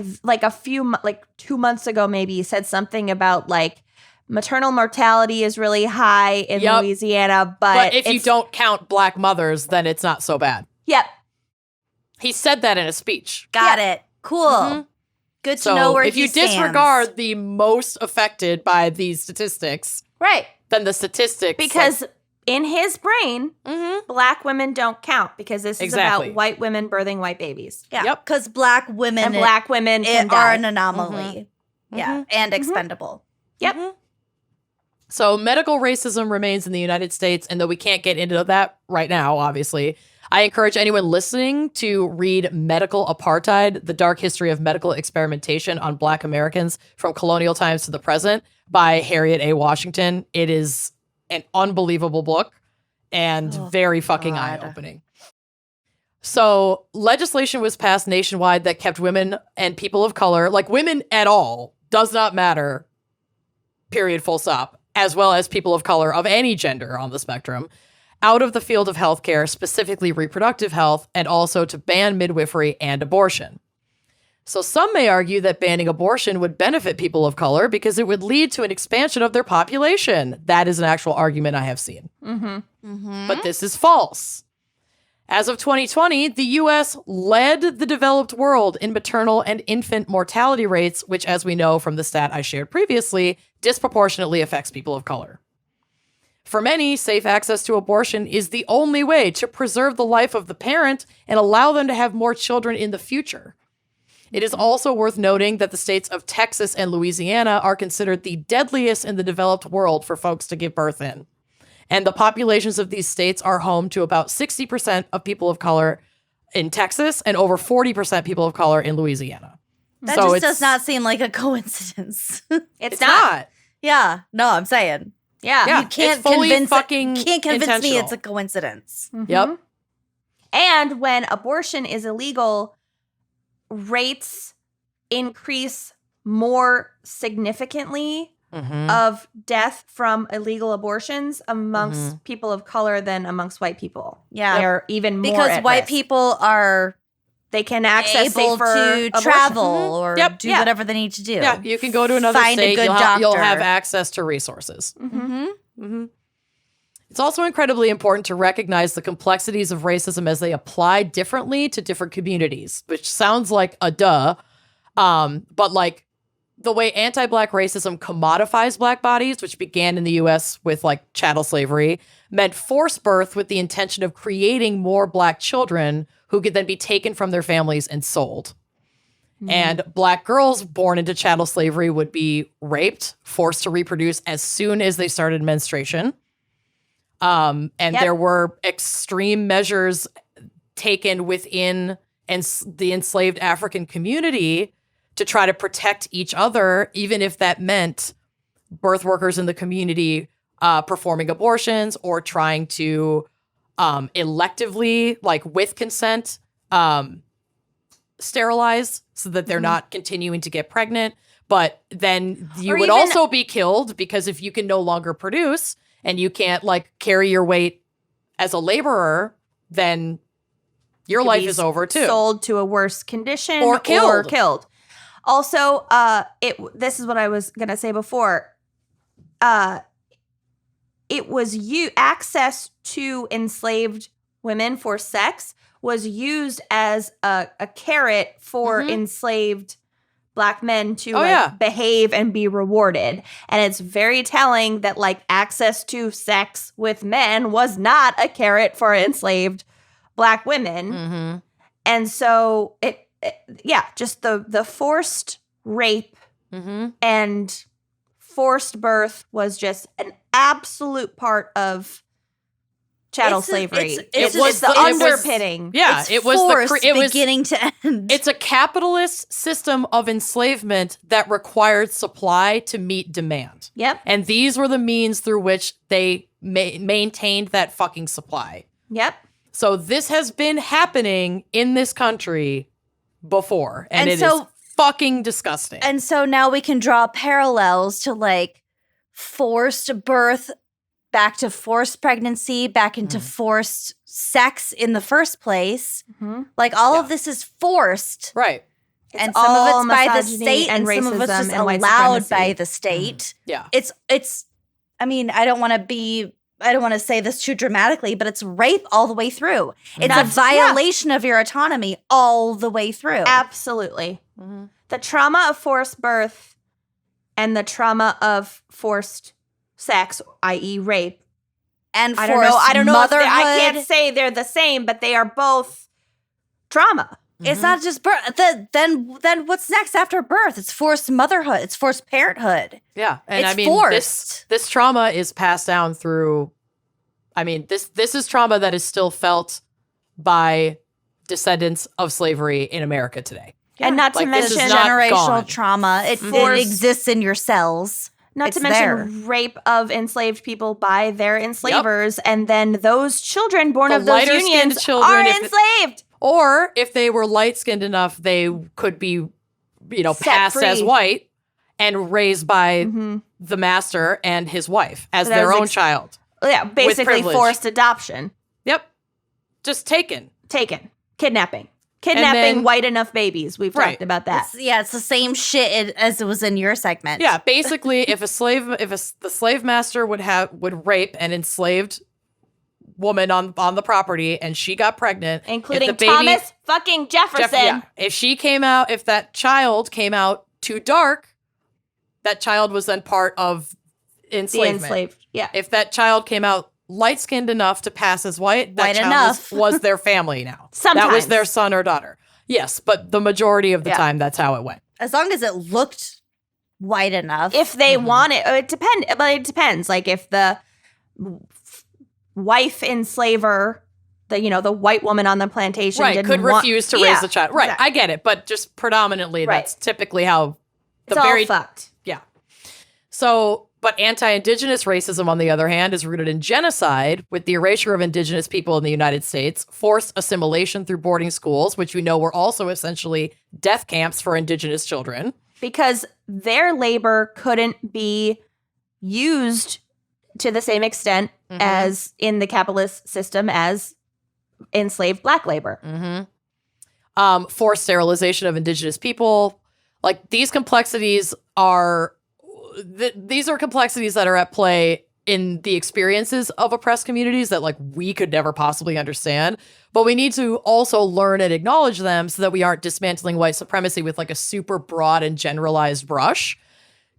2 months ago, maybe he said something about like maternal mortality is really high in Louisiana, but if you don't count Black mothers, then it's not so bad. Yep. He said that in a speech. Got it. Cool. Mm-hmm. Good to know where if he you stands. disregard the most affected by these statistics, Right. then the statistics... Because in his brain, Black women don't count because this is about white women birthing white babies. Yeah. Yep. Because Black women And Black women can are die. an anomaly. Yeah. And expendable. Yep. So medical racism remains in the United States, and though we can't get into that right now, obviously, I encourage anyone listening to read Medical Apartheid, The Dark History of Medical Experimentation on Black Americans from Colonial Times to the Present by Harriet A. Washington. It is an unbelievable book and very fucking eye-opening. So legislation was passed nationwide that kept women and people of color, like women at all, does not matter, period, full stop, as well as people of color of any gender on the spectrum, out of the field of healthcare, specifically reproductive health, and also to ban midwifery and abortion. So some may argue that banning abortion would benefit people of color because it would lead to an expansion of their population. That is an actual argument I have seen. But this is false. As of 2020, the U.S. led the developed world in maternal and infant mortality rates, which, as we know from the stat I shared previously, disproportionately affects people of color. For many, safe access to abortion is the only way to preserve the life of the parent and allow them to have more children in the future. It is also worth noting that the states of Texas and Louisiana are considered the deadliest in the developed world for folks to give birth in. And the populations of these states are home to about 60% of people of color in Texas and over 40% people of color in Louisiana. That just does not seem like a coincidence. It's not. Yeah. No, I'm saying. Yeah. You can't it's fully convince fucking me intentional. it's a coincidence. Yep. And when abortion is illegal, rates increase more significantly of death from illegal abortions amongst people of color than amongst white people. Yeah. They're even more because at white risk. people are They can access able safer to abortion. travel or do Yeah. whatever they need to do. Yeah, you can go to another Find a state. good You'll doctor. have access to resources. It's also incredibly important to recognize the complexities of racism as they apply differently to different communities, which sounds like a duh. But like the way anti-Black racism commodifies Black bodies, which began in the U.S. with like chattel slavery, meant forced birth with the intention of creating more Black children who could then be taken from their families and sold. And Black girls born into chattel slavery would be raped, forced to reproduce as soon as they started menstruation. There were extreme measures taken within the enslaved African community to try to protect each other, even if that meant birth workers in the community performing abortions or trying to electively, like with consent, sterilize so that they're not continuing to get pregnant. But then you would also be killed because if you can no longer produce and you can't like carry your weight as a laborer, then your life is over too. Sold to a worse condition or killed. Also, this is what I was gonna say before. It was access to enslaved women for sex was used as a carrot for enslaved Black men to behave and be rewarded. And it's very telling that like access to sex with men was not a carrot for enslaved Black women. And so just the forced rape and forced birth was just an absolute part of chattel slavery. It was the underpinning. It was beginning to end. It's a capitalist system of enslavement that required supply to meet demand. Yep. And these were the means through which they maintained that fucking supply. Yep. So this has been happening in this country before. And it so is fucking disgusting. And so now we can draw parallels to like forced birth back to forced pregnancy, back into forced sex in the first place. Like all of this is forced. Right. And some of all it's by the misogyny state and some of it's racism just and white allowed supremacy. by the state. Yeah. It's I mean, I don't want to say this too dramatically, but it's rape all the way through. It's a violation of your autonomy all the way through. Absolutely. The trauma of forced birth and the trauma of forced sex, i.e. rape. And I don't know. I don't know. motherhood. I can't say they're the same, but they are both trauma. It's not just birth. Then what's next after birth? It's forced motherhood. It's forced parenthood. Yeah. And It's I mean, forced. this trauma is passed down through, I mean, this is trauma that is still felt by descendants of slavery in America today. And not to Like, this is mention not Generational gone. trauma. It Forced- exists in your cells. Not It's to mention there. rape of enslaved people by their enslavers, and then those children born The of those lighter-skinned unions children, are if it- enslaved. Or if they were light-skinned enough, they could be, Set passed free. as white and raised by the master and his wife as So that their was own child. Yeah, basically privilege. forced adoption, Yep. Just taken. taken, kidnapping, then- white enough babies. We've Right. talked about that. It's the same shit as it was in your segment. Yeah, basically, if the slave master would rape an enslaved woman on the property and she got pregnant, Including if the baby, Thomas fucking Jefferson. if that child came out too dark, that child was then part of The enslavement. enslaved. Yeah. If that child came out light-skinned enough to pass as white, that White child enough. was their family now. That was Sometimes. their son or daughter. Yes, but the majority of the Yeah. time, that's how it went. As long as it looked white enough. If they want it, it depends. Like if the wife enslaver, the white woman on the plantation, Right, didn't could want- refuse to Yeah, raise the child. Right, exactly. I get it, but just predominantly, Right. that's typically how It's all fucked. yeah. So, but anti-Indigenous racism, on the other hand, is rooted in genocide, with the erasure of Indigenous people in the United States, forced assimilation through boarding schools, which we know were also essentially death camps for Indigenous children. Because their labor couldn't be used to the same extent as in the capitalist system as enslaved black labor. Forced sterilization of Indigenous people. Like, these complexities are these are complexities that are at play in the experiences of oppressed communities that like we could never possibly understand, but we need to also learn and acknowledge them so that we aren't dismantling white supremacy with like a super broad and generalized brush.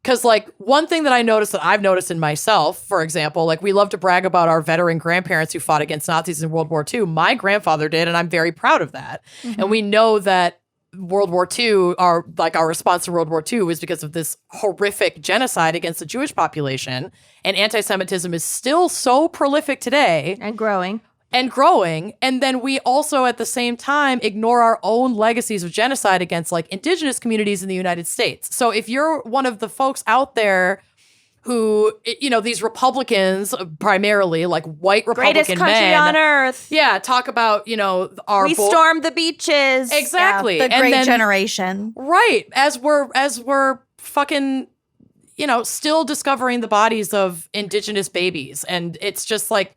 Because like one thing that I've noticed in myself, for example, like we love to brag about our veteran grandparents who fought against Nazis in World War II. My grandfather did, and I'm very proud of that. And we know that World War II, our response to World War II was because of this horrific genocide against the Jewish population. And anti-Semitism is still so prolific today And growing. and growing. And then we also at the same time ignore our own legacies of genocide against like Indigenous communities in the United States. So if you're one of the folks out there who, these Republicans, primarily like white Republican Greatest country men, on earth. yeah, talk about, our We stormed the beaches. Exactly. the And great then- generation. Right. As we're fucking, still discovering the bodies of Indigenous babies. And it's just like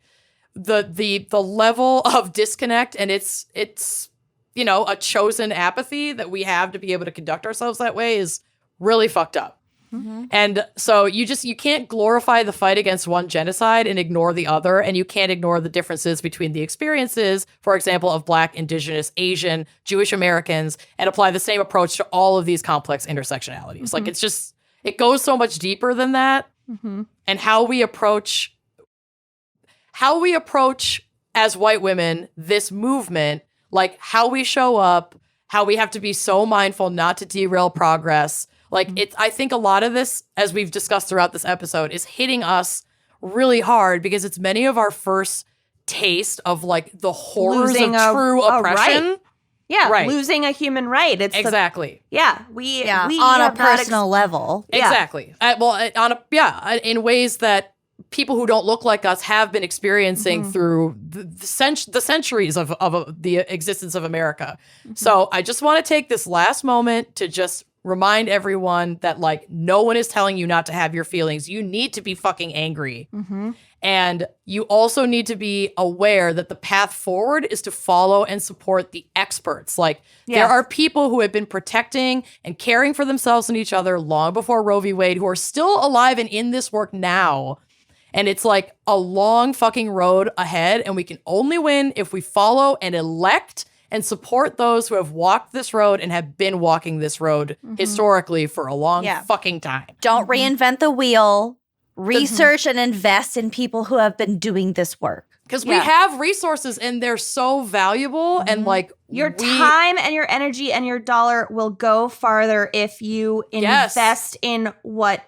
the level of disconnect, and it's a chosen apathy that we have to be able to conduct ourselves that way is really fucked up. And so you can't glorify the fight against one genocide and ignore the other. And you can't ignore the differences between the experiences, for example, of Black, Indigenous, Asian, Jewish Americans, and apply the same approach to all of these complex intersectionalities. Like it goes so much deeper than that. And how we approach as white women, this movement, like how we show up, how we have to be so mindful not to derail progress. Like I think a lot of this, as we've discussed throughout this episode, is hitting us really hard because it's many of our first taste of like the horrors Losing of true a oppression. right. Yeah, Right. losing a human right. It's Exactly. we On a have not personal level. Yeah. Exactly. In ways that people who don't look like us have been experiencing through the centuries of the existence of America. So I just want to take this last moment to just remind everyone that like no one is telling you not to have your feelings. You need to be fucking angry. Mm-hmm. And you also need to be aware that the path forward is to follow and support the experts. Like there Yes. are people who have been protecting and caring for themselves and each other long before Roe v. Wade who are still alive and in this work now. And it's like a long fucking road ahead. And we can only win if we follow and elect and support those who have walked this road and have been walking this road historically for a long fucking time. Don't reinvent the wheel. Research and invest in people who have been doing this work. Because we have resources and they're so valuable and like Your time and your energy and your dollar will go farther if you invest in what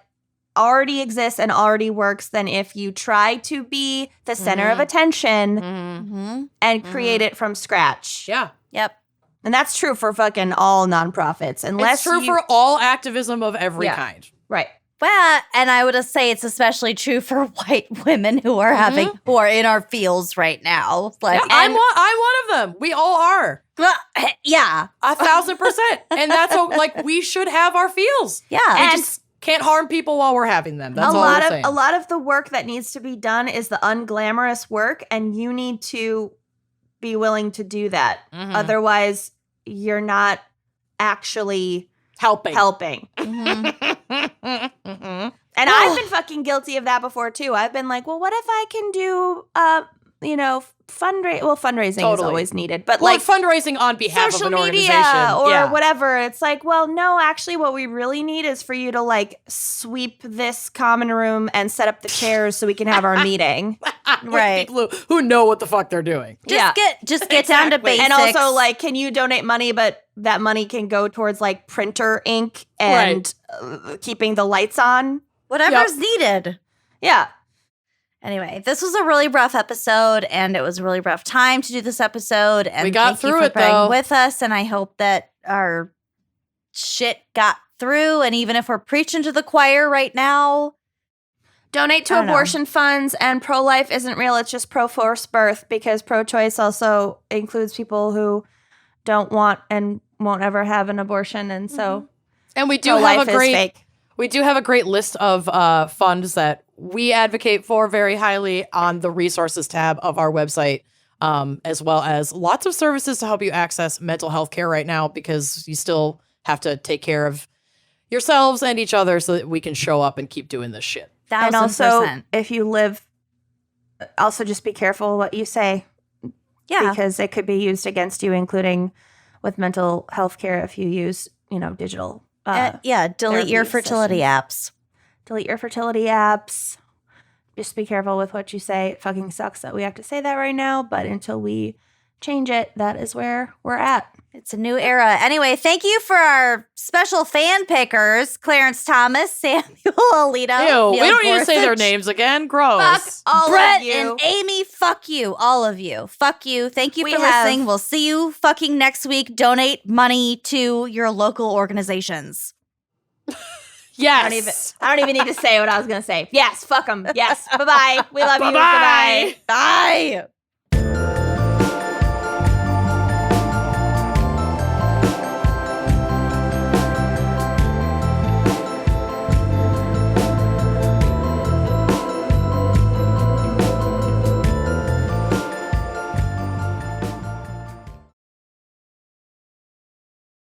already exists and already works than if you try to be the center of attention and create it from scratch. Yeah. Yep. And that's true for fucking all nonprofits. Unless It's true for all activism of every kind. Right. Well, and I would say it's especially true for white women who are who are in our fields right now. Like, Yeah, I'm one of them. We all are. Yeah. 1,000%. And that's like we should have our feels. Yeah. We And just can't harm people while we're having them. That's all we're saying. A lot of the work that needs to be done is the unglamorous work, and you need to be willing to do that. Otherwise, you're not actually helping. And I've been fucking guilty of that before too. I've been like, well, what if I can do fundraising is always needed, but like like fundraising on behalf social of an media organization or whatever. It's like, well, no, actually what we really need is for you to like sweep this common room and set up the chairs so we can have our meeting. Right. People who know what the fuck they're doing. Just get down to basics. And also, like, can you donate money, but that money can go towards like printer ink and keeping the lights on. Whatever's needed. Yeah. Anyway, this was a really rough episode, and it was a really rough time to do this episode. And we got thank you through for it, bearing though. with us, and I hope that our shit got through. And even if we're preaching to the choir right now, donate to abortion funds, and pro-life isn't real. It's just pro-forced birth, because pro-choice also includes people who don't want and won't ever have an abortion, and so and we do pro-life have a is great fake. We do have a great list of funds that we advocate for very highly on the resources tab of our website, as well as lots of services to help you access mental health care right now, because you still have to take care of yourselves and each other so that we can show up and keep doing this shit. 1,000%. And also, if you live, also just be careful what you say. Yeah. Because it could be used against you, including with mental health care if you use, digital. Delete your fertility apps. Delete your fertility apps. Just be careful with what you say. It fucking sucks that we have to say that right now, but until we change it, that is where we're at. It's a new era. Anyway, thank you for our special fan pickers, Clarence Thomas, Samuel Alito. Ew, Neil we don't need to say their Gorsuch. names again. Gross. Fuck all Brett of you. and Amy, fuck you. All of you. Fuck you. Thank you We for have- listening. We'll see you fucking next week. Donate money to your local organizations. Yes. I don't even need to say what I was going to say. Yes, fuck them. Yes. Bye-bye. We love you. Bye-bye. Goodbye. Bye.